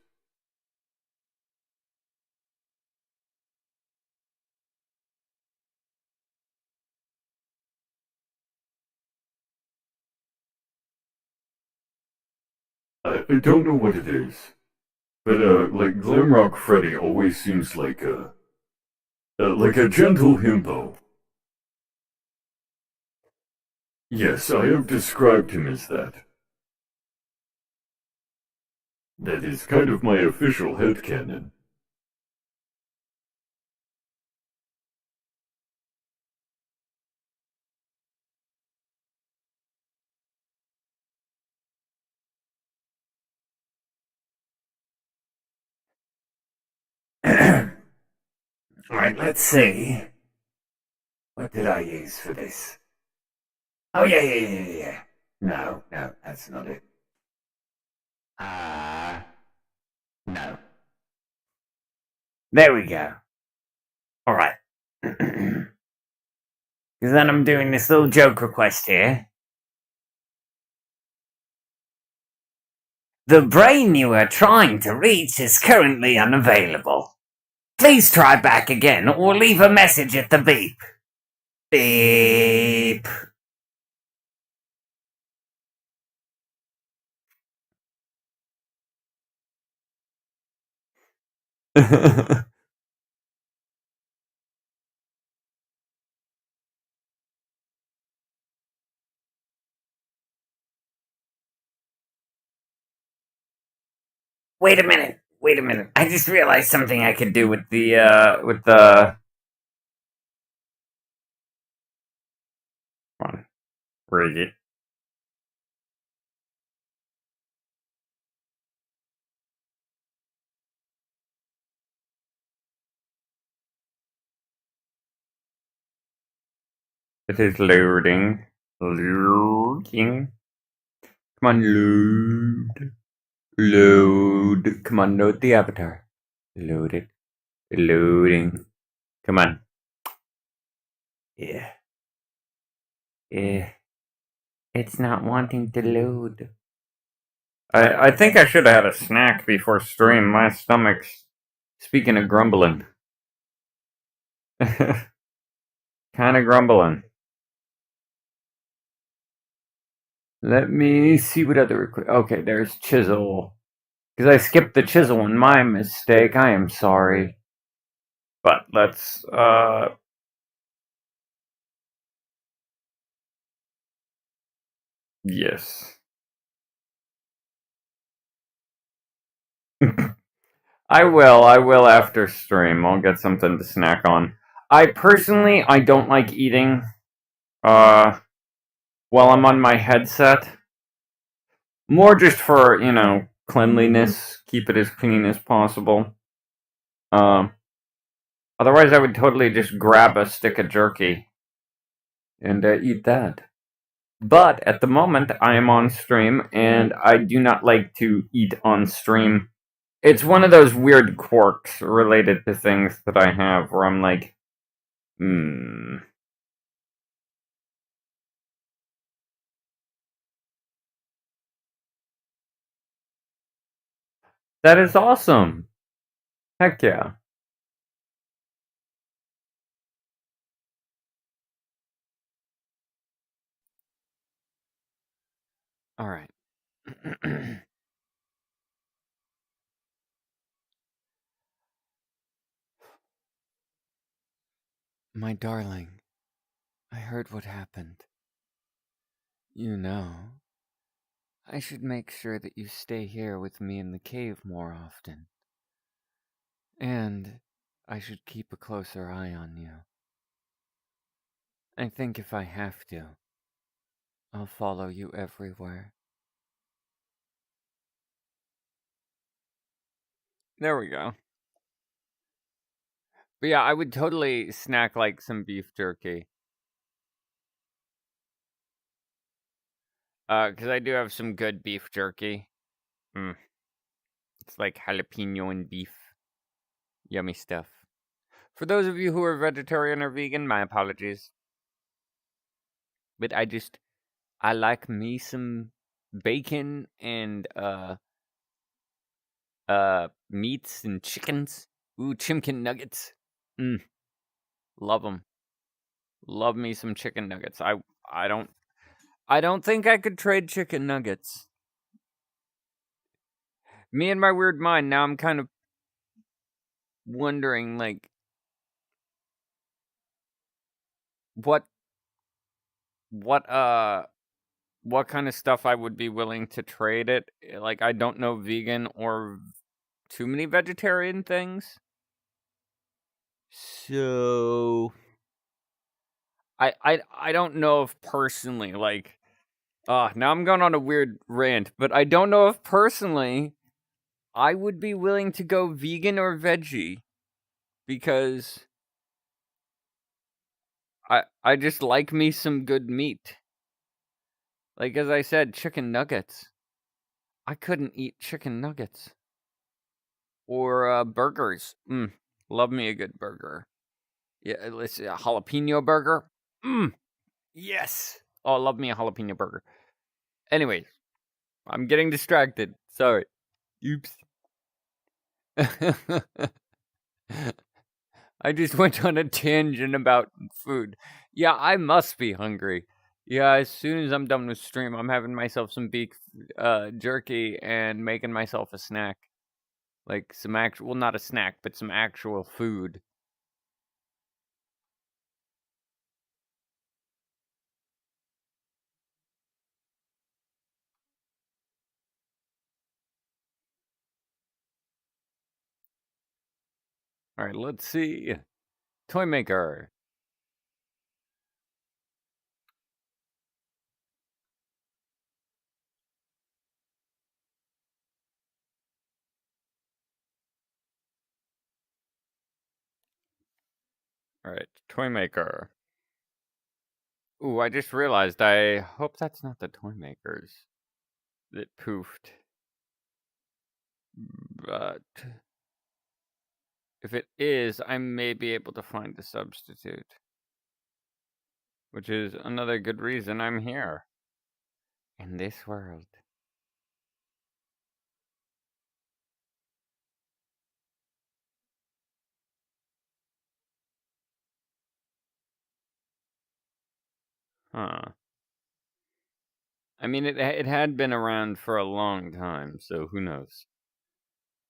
I don't know what it is, but like Glamrock Freddy always seems like a gentle himbo. Yes, I have described him as that. That is kind of my official headcanon. Alright, let's see. What did I use for this? Oh, yeah. No, that's not it. No. There we go. Alright. Because then I'm doing this little joke request here. The brain you are trying to reach is currently unavailable. Please try back again or leave a message at the beep. Beep. Wait a minute. I just realized something I could do with the Come on. Where is it? It is loading. Loading. Come on, load. Load. Come on, load the avatar. Load it. Loading. Come on. Yeah. It's not wanting to load. I think I should have had a snack before stream. My stomach's, speaking of grumbling. Kinda grumbling. Let me see what other... Okay, there's Chisel. Because I skipped the Chisel one. My mistake. I am sorry. But let's... Yes. I will after stream. I'll get something to snack on. I don't like eating while I'm on my headset. More just for, cleanliness, keep it as clean as possible. Otherwise I would totally just grab a stick of jerky and eat that. But at the moment I am on stream and I do not like to eat on stream. It's one of those weird quirks related to things that I have where I'm like, That is awesome. Heck yeah. All right. My darling, I heard what happened. You know, I should make sure that you stay here with me in the cave more often. And I should keep a closer eye on you. I think if I have to, I'll follow you everywhere. There we go. But yeah, I would totally snack like some beef jerky. Because I do have some good beef jerky. It's like jalapeno and beef. Yummy stuff. For those of you who are vegetarian or vegan, my apologies. But I like me some bacon and meats and chickens. Ooh, chimkin nuggets. Love them. Love me some chicken nuggets. I don't think I could trade chicken nuggets. Me and my weird mind. Now I'm kind of wondering, like, what kind of stuff I would be willing to trade it. Like, I don't know vegan or too many vegetarian things. So I don't know if personally, like, now I'm going on a weird rant, but I don't know if personally I would be willing to go vegan or veggie, because I just like me some good meat. Like, as I said, chicken nuggets. I couldn't eat chicken nuggets. Or burgers. Love me a good burger. Yeah, let's see, a jalapeno burger. Yes. Oh, love me a jalapeno burger. Anyways, I'm getting distracted. Sorry. Oops. I just went on a tangent about food. Yeah, I must be hungry. Yeah, as soon as I'm done with stream, I'm having myself some beef jerky and making myself a snack. Like some actual, well, not a snack, but some actual food. All right, let's see. Toy maker. All right, toy maker. Ooh, I just realized. I hope that's not the toy makers that poofed. But if it is, I may be able to find a substitute. Which is another good reason I'm here. In this world. Huh. I mean, it had been around for a long time, so who knows.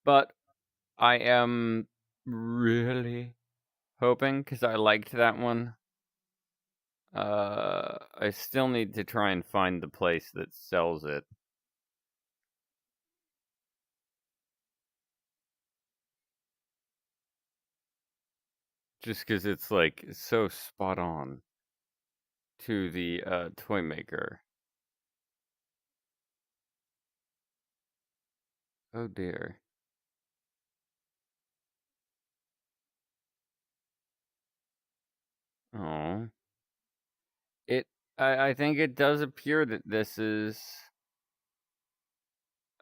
But I am really hoping, because I liked that one. I still need to try and find the place that sells it. Just because it's like so spot on to the toy maker. Oh dear. Oh. I think it does appear that this is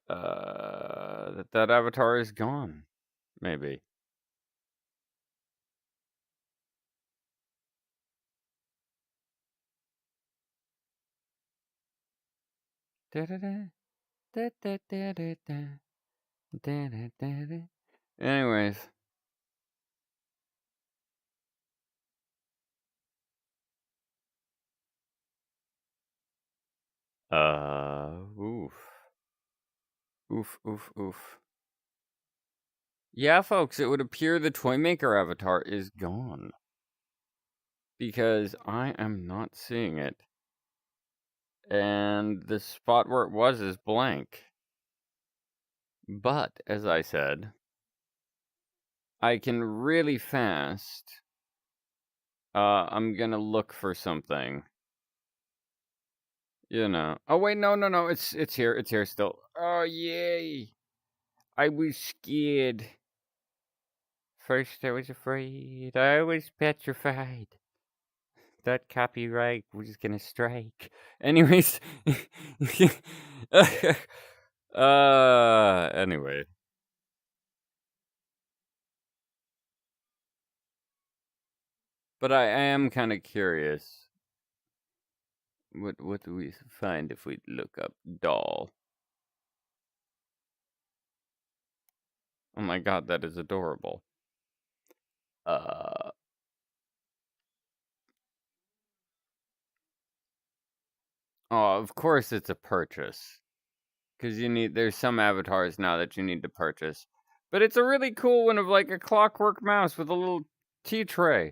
that avatar is gone. Maybe. Anyways. Oof. Oof, oof, oof. Yeah, folks, it would appear the Toymaker avatar is gone. because I am not seeing it. And the spot where it was is blank. But, as I said, I can really fast. I'm gonna look for something. You know. Oh wait, no. It's here. It's here still. Oh yay! I was scared. First I was afraid. I was petrified. That copyright was gonna strike. Anyways. Anyway. But I am kind of curious. What do we find if we look up doll? Oh my god, that is adorable. Oh, of course it's a purchase. Because there's some avatars now that you need to purchase. But it's a really cool one of like a clockwork mouse with a little tea tray.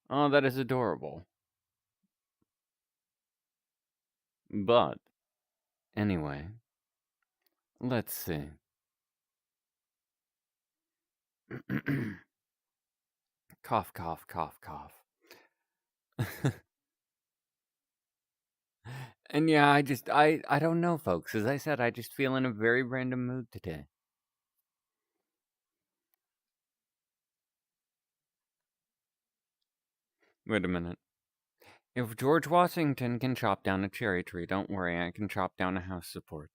Oh, that is adorable. But, anyway, let's see. Cough, cough, cough, cough. And yeah, I don't know, folks. As I said, I just feel in a very random mood today. Wait a minute. If George Washington can chop down a cherry tree, don't worry, I can chop down a house support.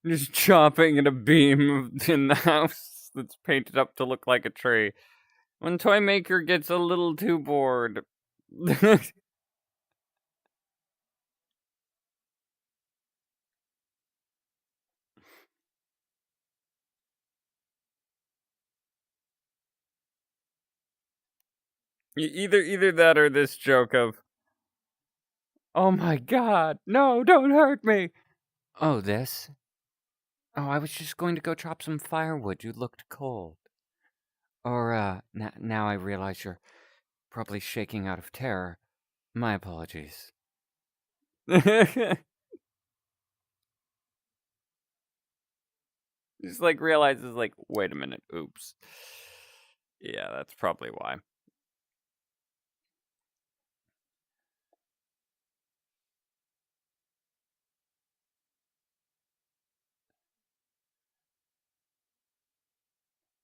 Just chopping at a beam in the house that's painted up to look like a tree. When Toy Maker gets a little too bored. Either that or this joke of, oh my god, no, don't hurt me. Oh, this? Oh, I was just going to go chop some firewood. You looked cold. Or, now I realize you're probably shaking out of terror. My apologies. Just like realizes, like, wait a minute, oops. Yeah, that's probably why.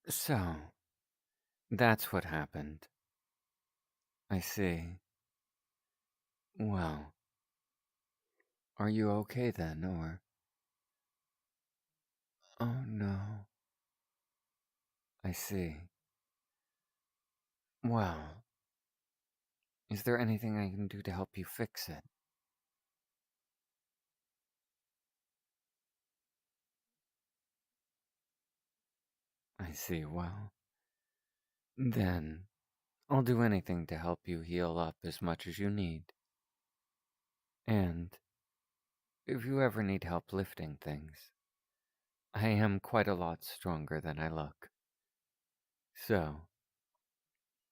So, that's what happened. I see. Well, are you okay then, or? Oh no. I see. Well, is there anything I can do to help you fix it? I see. Well, then I'll do anything to help you heal up as much as you need. And if you ever need help lifting things, I am quite a lot stronger than I look. So,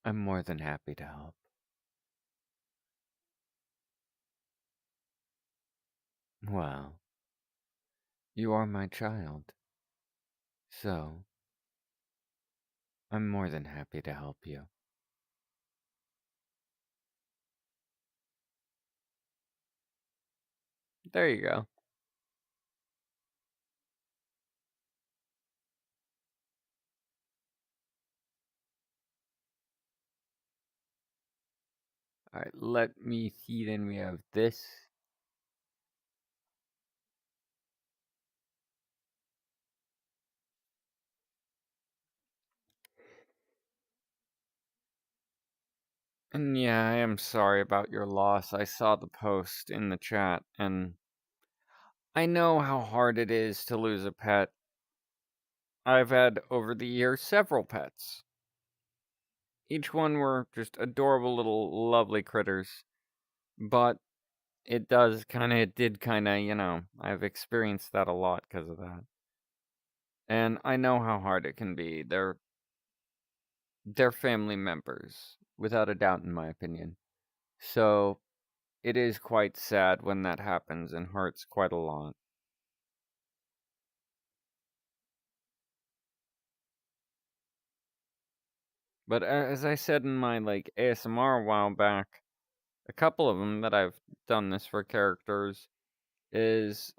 I'm more than happy to help. Well, you are my child. So, I'm more than happy to help you. There you go. Alright, let me see, then we have this. And yeah, I am sorry about your loss. I saw the post in the chat, and I know how hard it is to lose a pet. I've had, over the years, several pets. Each one were just adorable little lovely critters. But it did kind of, I've experienced that a lot because of that. And I know how hard it can be. they're family members, without a doubt, in my opinion. So it is quite sad when that happens and hurts quite a lot. But as I said in my like ASMR a while back, a couple of them that I've done this for characters is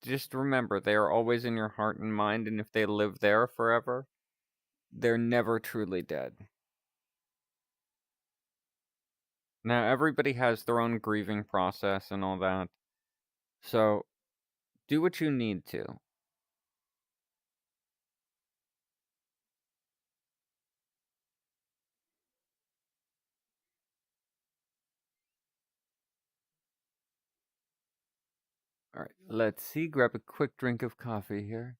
just remember they are always in your heart and mind, and if they live there forever, they're never truly dead. Now everybody has their own grieving process and all that, so do what you need to. Alright, let's see. Grab a quick drink of coffee here.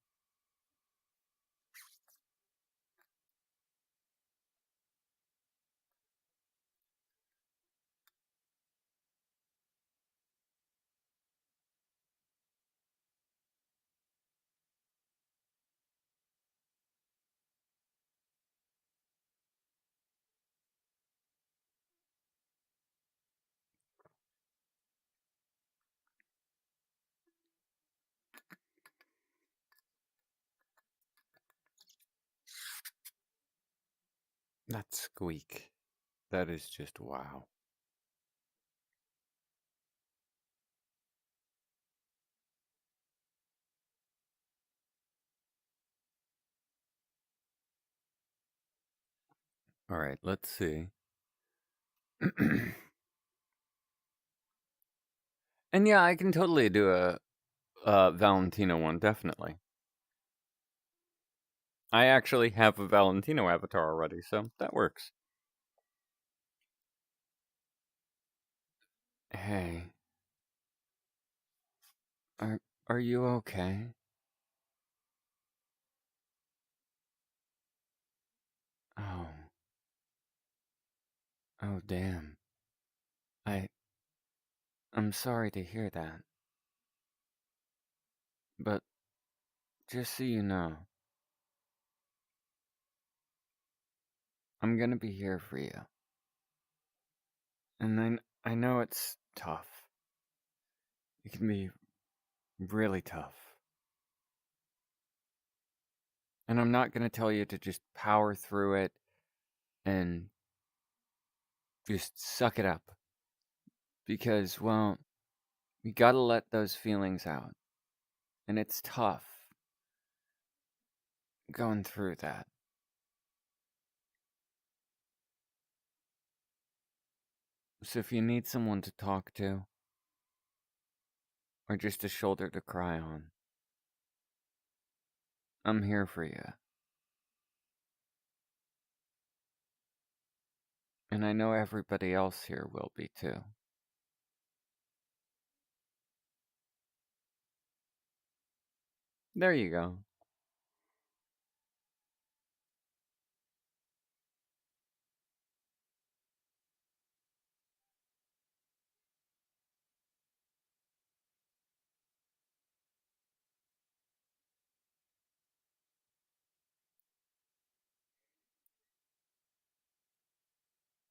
That squeak. That is just wow. Alright, let's see. And yeah, I can totally do a Valentino one, definitely. I actually have a Valentino avatar already, so that works. Hey. Are you okay? Oh. Oh, damn. I'm sorry to hear that. But just so you know, I'm gonna be here for you. And I know it's tough. It can be really tough. And I'm not gonna tell you to just power through it and just suck it up. Because, well, you gotta let those feelings out. And it's tough going through that. So if you need someone to talk to, or just a shoulder to cry on, I'm here for you. And I know everybody else here will be too. There you go.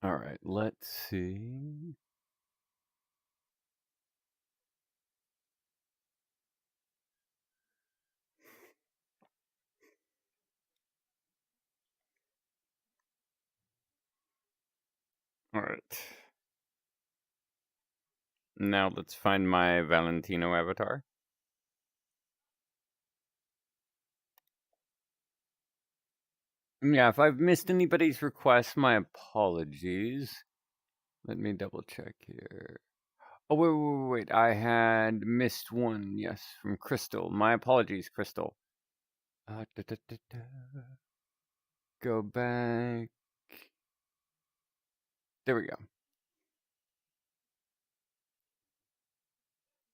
Alright, let's see. Alright. Now let's find my Valentino avatar. Yeah, if I've missed anybody's request, my apologies. Let me double check here. Oh, wait. I had missed one, yes, from Crystal. My apologies, Crystal. Da, da, da, da. Go back. There we go.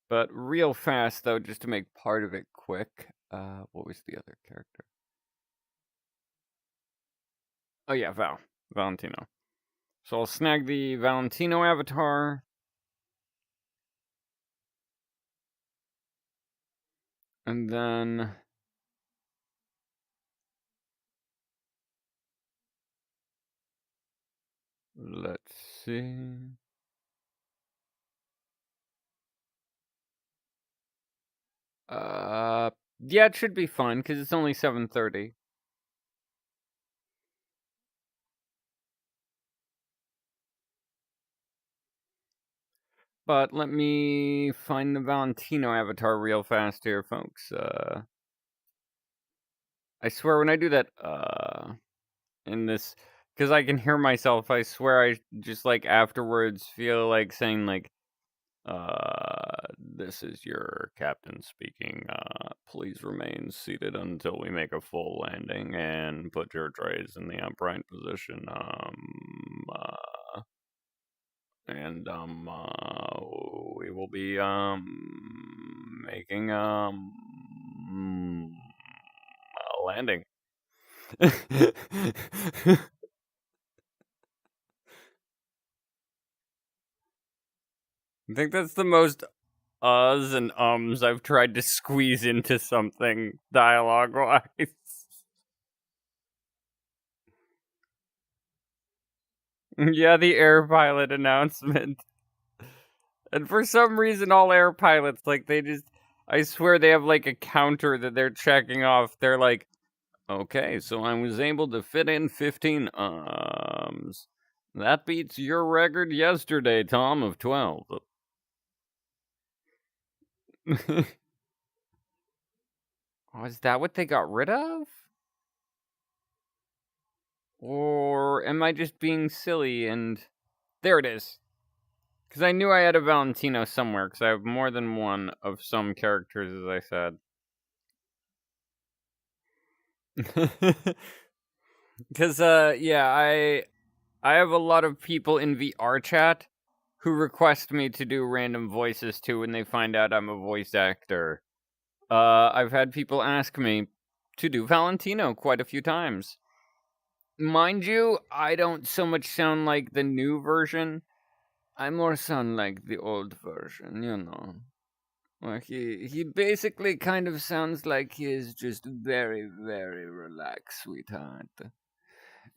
But real fast, though, just to make part of it quick. What was the other character? Oh yeah, Valentino. So I'll snag the Valentino avatar. And then Let's see. Yeah, it should be fun because it's only 7:30. But let me find the Valentino avatar real fast here, folks. I swear when I do that, in this, because I can hear myself, I swear I just like afterwards feel like saying like, this is your captain speaking. Please remain seated until we make a full landing and put your trays in the upright position. And we will be making a landing. I think that's the most uhs and ums I've tried to squeeze into something dialogue wise. Yeah, the air pilot announcement. And for some reason, all air pilots, like, they just, I swear they have like a counter that they're checking off. They're like, okay, so I was able to fit in 15 ums. That beats your record yesterday, Tom, of 12. Oh, is that what they got rid of? Or am I just being silly and... There it is. Because I knew I had a Valentino somewhere, because I have more than one of some characters, as I said. Because, yeah, I have a lot of people in VR chat who request me to do random voices too when they find out I'm a voice actor. I've had people ask me to do Valentino quite a few times. Mind you, I don't so much sound like the new version. I more sound like the old version, you know. Well, he basically kind of sounds like he is just very, very relaxed, sweetheart.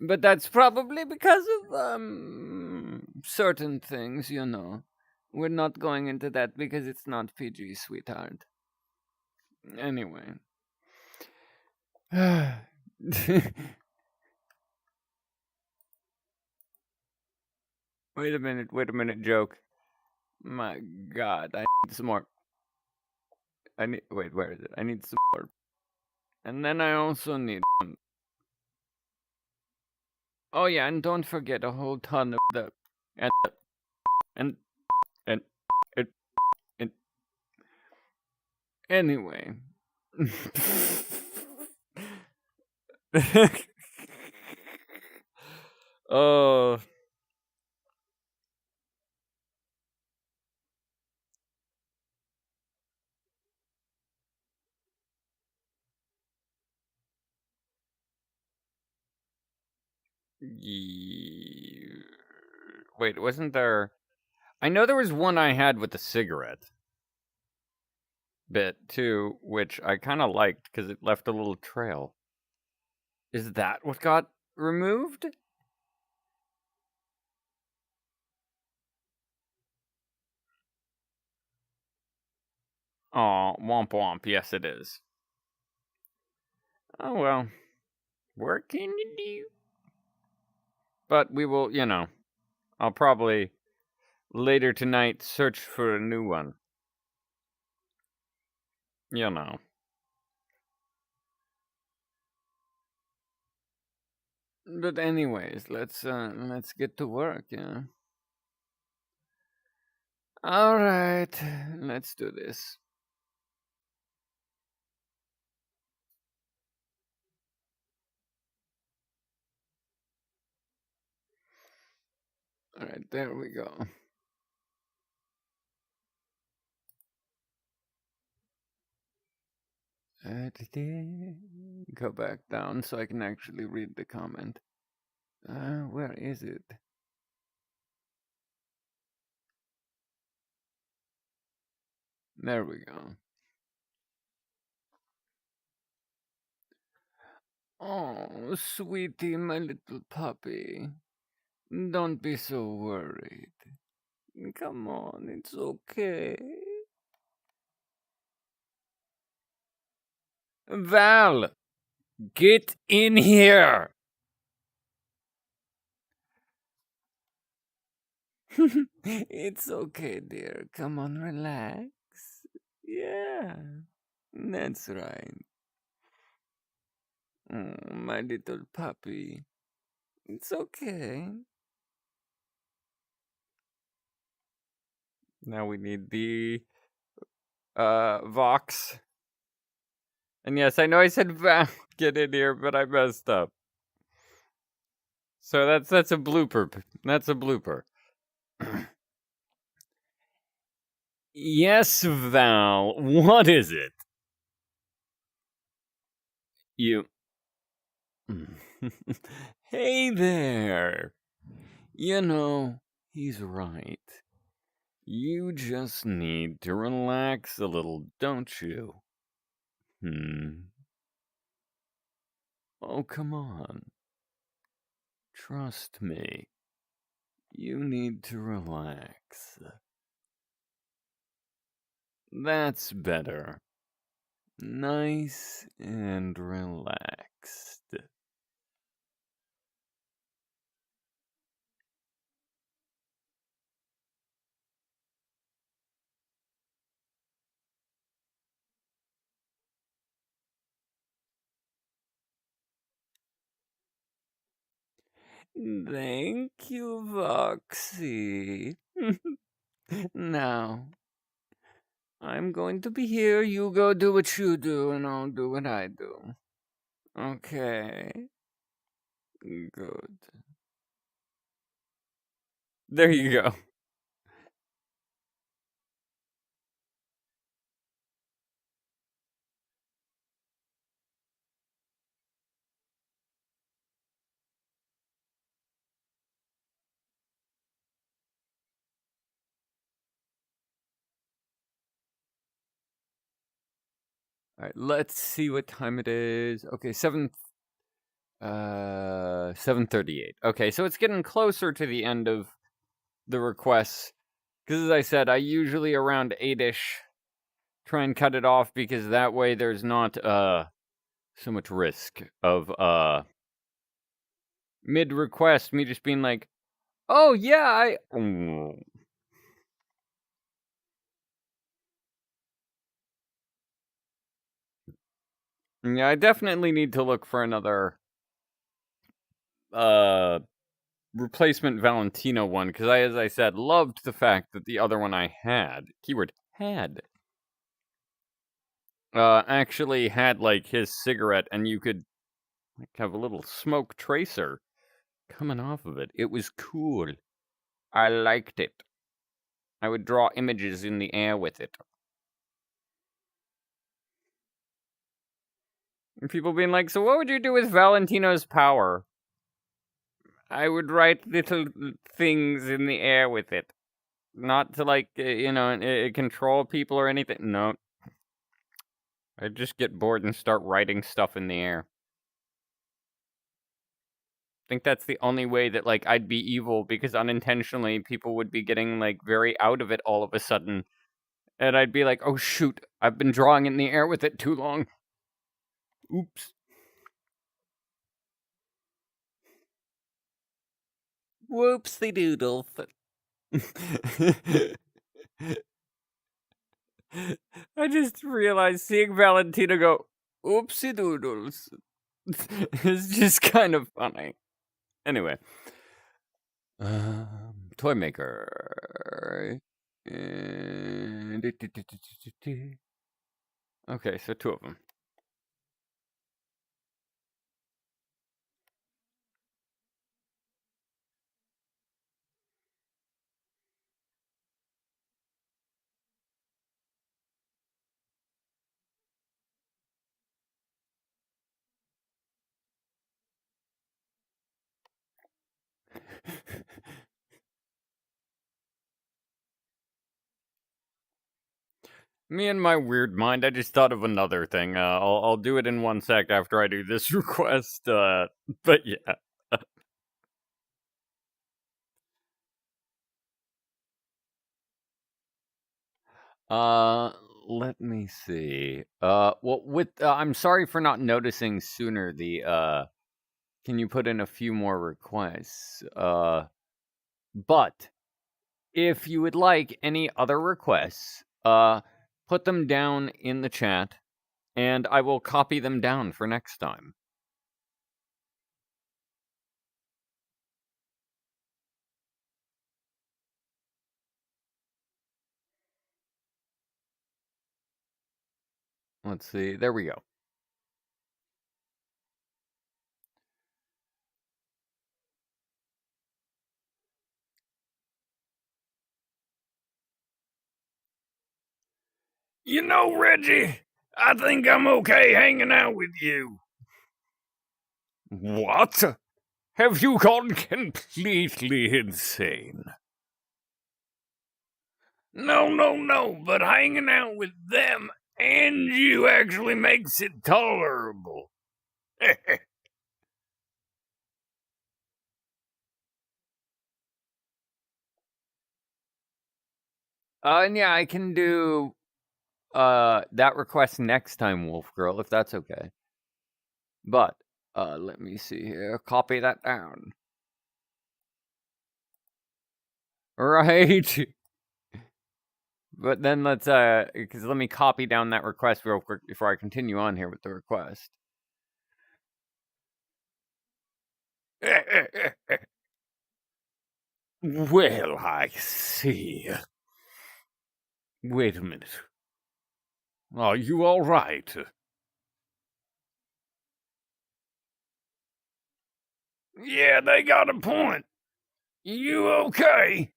But that's probably because of certain things, you know. We're not going into that because it's not PG, sweetheart. Anyway. Wait a minute, joke. My God, I need some more. Wait, where is it? I need some more. And then I also need. Oh yeah, and don't forget a whole ton of the and and and and, and anyway. Oh. Wait, wasn't there? I know there was one I had with the cigarette bit too, which I kind of liked because it left a little trail. Is that what got removed? Oh, womp womp. Yes, it is. Oh well. What can you do? But we will, you know, I'll probably later tonight search for a new one. You know. But anyways, let's get to work, yeah. All right, let's do this. All right, there we go. Go back down so I can actually read the comment. Where is it? There we go. Oh, sweetie, my little puppy. Don't be so worried. Come on, it's okay. Val, get in here. It's okay, dear. Come on, relax. Yeah, that's right. Oh, my little puppy. It's okay. Now we need the Vox. And yes, I know I said Val, get in here, but I messed up. So that's a blooper. That's a blooper. Yes, Val. What is it? You. Hey there. You know, he's right. You just need to relax a little, don't you? Oh, come on. Trust me. You need to relax. That's better. Nice and relaxed. Thank you, Voxy. Now, I'm going to be here. You go do what you do, and I'll do what I do. Okay. Good. There you go. All right, let's see what time it is. Okay, 7:38. Okay, so it's getting closer to the end of the requests. Because as I said, I usually around 8ish try and cut it off because that way there's not so much risk of mid request me just being like, oh yeah, yeah, I definitely need to look for another replacement Valentino one, because I, as I said, loved the fact that the other one I had, keyword had, actually had like his cigarette, and you could like have a little smoke tracer coming off of it. It was cool. I liked it. I would draw images in the air with it. And people being like, so what would you do with Valentino's power? I would write little things in the air with it. Not to, like, control people or anything. No. I'd just get bored and start writing stuff in the air. I think that's the only way that, like, I'd be evil, because unintentionally people would be getting, like, very out of it all of a sudden. And I'd be like, oh shoot, I've been drawing in the air with it too long. Oops. Whoopsie doodle. I just realized seeing Valentina go, oopsie doodles. It's just kind of funny. Anyway. Toy maker. Okay, so 2 of them. Me and my weird mind, I just thought of another thing. I'll do it in 1 sec after I do this request. But yeah. Let me see. Well, I'm sorry for not noticing sooner. Can you put in a few more requests? But if you would like any other requests, put them down in the chat, and I will copy them down for next time. Let's see. There we go. You know, Reggie, I think I'm okay hanging out with you. What? Have you gone completely insane? No, but hanging out with them and you actually makes it tolerable. And yeah, I can do that request next time, Wolf Girl, if that's okay. But let me see here. Copy that down. Right. But then let's because let me copy down that request real quick before I continue on here with the request. Well, I see. Wait a minute. Are you all right? Yeah, they got a point. You okay?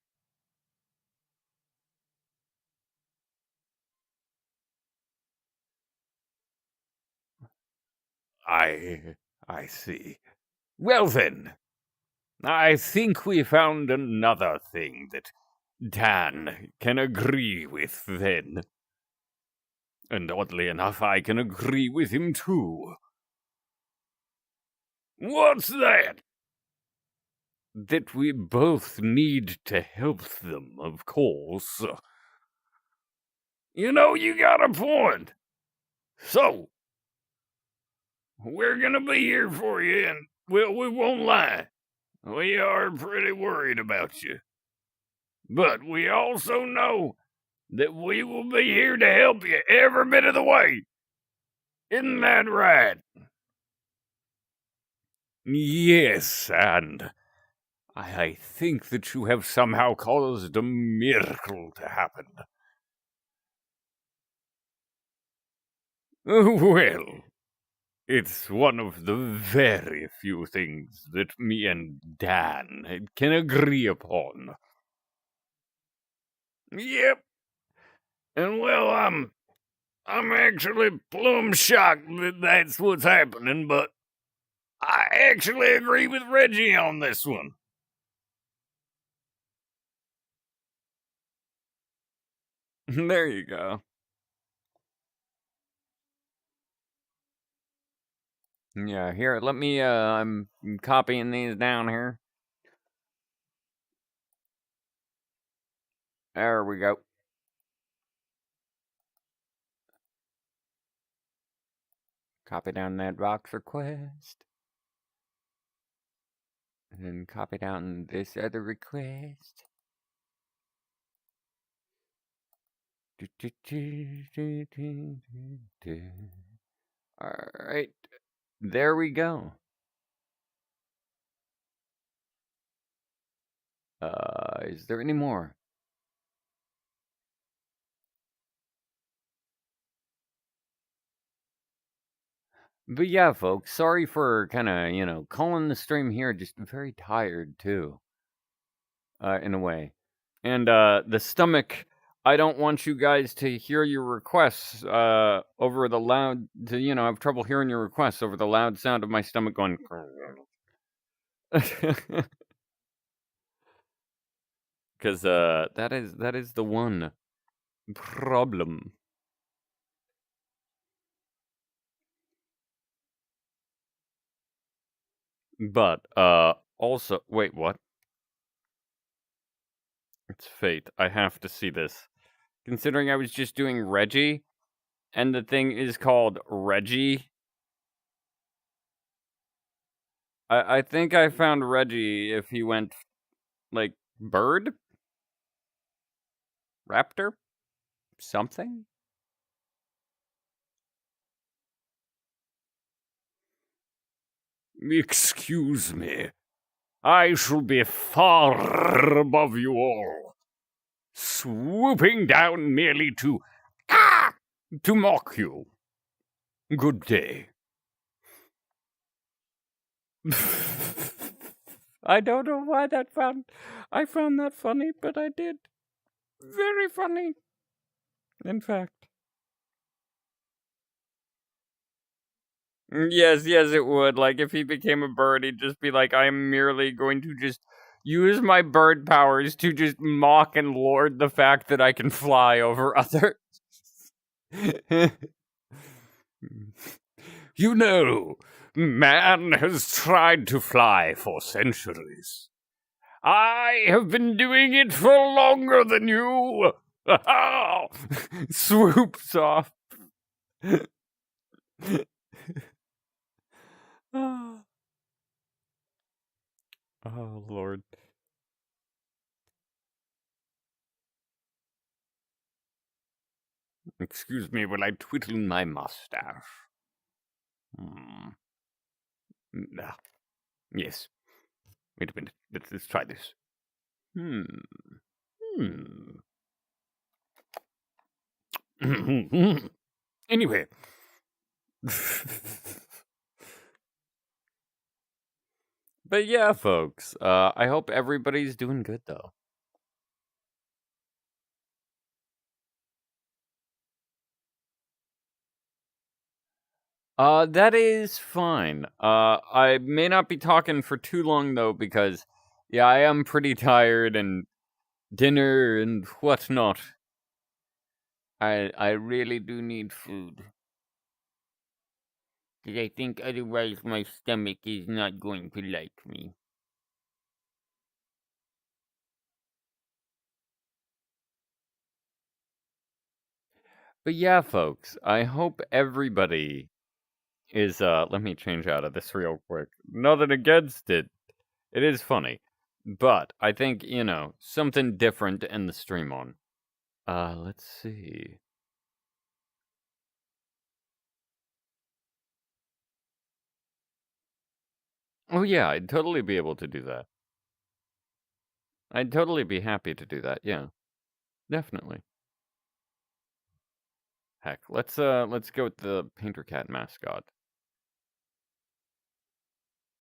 I see. Well then, I think we found another thing that Dan can agree with then. And oddly enough, I can agree with him too. What's that? That we both need to help them, of course. You know, you got a point. So, we're gonna be here for you, and we won't lie. We are pretty worried about you. But we also know that we will be here to help you every bit of the way. Isn't that right? Yes, and I think that you have somehow caused a miracle to happen. Well, it's one of the very few things that me and Dan can agree upon. Yep. And well, I'm actually plumb shocked that that's what's happening, but I actually agree with Reggie on this one. There you go. Yeah, here, let me, I'm copying these down here. There we go. Copy down that box request. And then copy down this other request. Alright. There we go. Is there any more? But yeah, folks, sorry for kind of, calling the stream here. Just very tired, too. In a way. And, the stomach, I don't want you guys to hear your requests, over the loud, I have trouble hearing your requests over the loud sound of my stomach going. Because, that is the one problem. But, also, wait, what? It's fate. I have to see this. Considering I was just doing Reggie, and the thing is called Reggie. I think I found Reggie if he went, like, bird? Raptor? Something? Excuse me. I shall be far above you all, swooping down merely to mock you. Good day. I don't know why I found that funny, but I did. Very funny. In fact. Yes, it would. Like, if he became a bird, he'd just be like, I'm merely going to just use my bird powers to just mock and lord the fact that I can fly over others. You know, man has tried to fly for centuries. I have been doing it for longer than you. Swoops off. Oh, Lord. Excuse me while I twiddle my mustache. Yes. Wait a minute. Let's try this. Anyway. But yeah, folks. I hope everybody's doing good, though. That is fine. I may not be talking for too long, though, because, yeah, I am pretty tired, and dinner and whatnot. I really do need food. Because I think otherwise my stomach is not going to like me. But yeah, folks, I hope everybody is, let me change out of this real quick. Nothing against it. It is funny. But I think, something different to end the stream on. Let's see. Oh yeah, I'd totally be able to do that. I'd totally be happy to do that, yeah. Definitely. Heck, let's go with the Painter Cat mascot.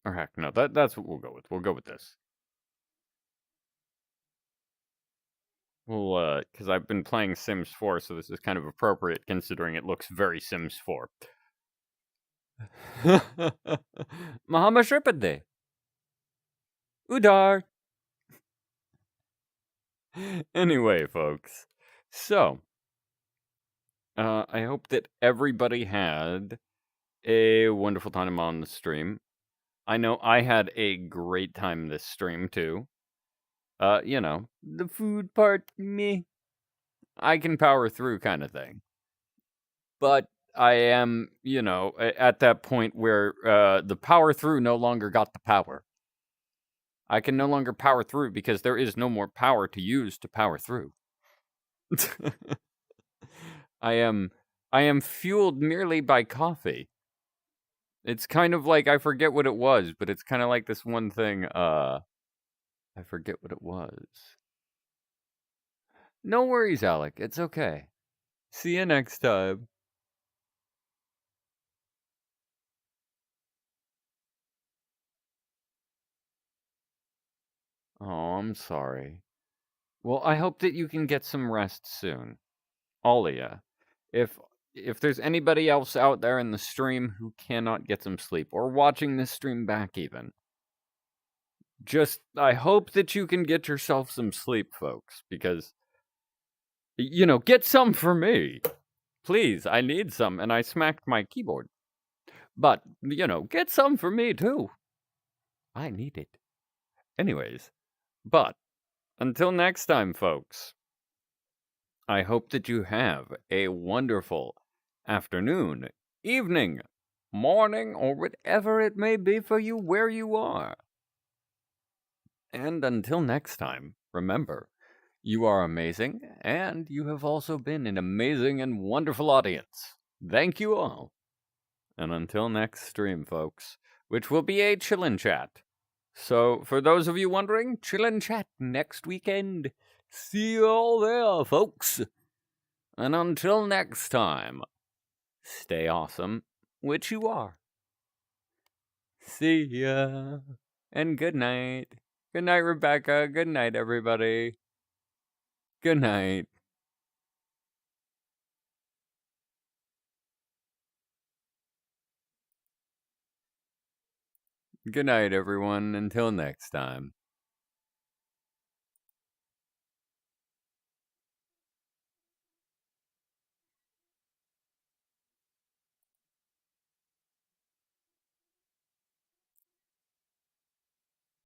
Or heck, no, that's what we'll go with. We'll go with this. Well, because I've been playing Sims 4, so this is kind of appropriate considering it looks very Sims 4. Mahama Shripade. Udar. Anyway, folks. So, I hope that everybody had a wonderful time on the stream. I know I had a great time this stream, too. The food part, me. I can power through kind of thing. But I am, at that point where the power through no longer got the power. I can no longer power through because there is no more power to use to power through. I am fueled merely by coffee. It's kind of like, I forget what it was, but it's kind of like this one thing, I forget what it was. No worries, Alec. It's okay. See you next time. Oh, I'm sorry. Well, I hope that you can get some rest soon. All of ya. If there's anybody else out there in the stream who cannot get some sleep, or watching this stream back even, I hope that you can get yourself some sleep, folks, because, get some for me. Please, I need some, and I smacked my keyboard. But, get some for me, too. I need it. Anyways, but, until next time, folks. I hope that you have a wonderful afternoon, evening, morning, or whatever it may be for you where you are. And until next time, remember, you are amazing, and you have also been an amazing and wonderful audience. Thank you all. And until next stream, folks, which will be a chillin' chat. So, for those of you wondering, chillin' chat next weekend. See you all there, folks. And until next time, stay awesome, which you are. See ya. And good night. Good night, Rebecca. Good night, everybody. Good night. Good night, everyone. Until next time.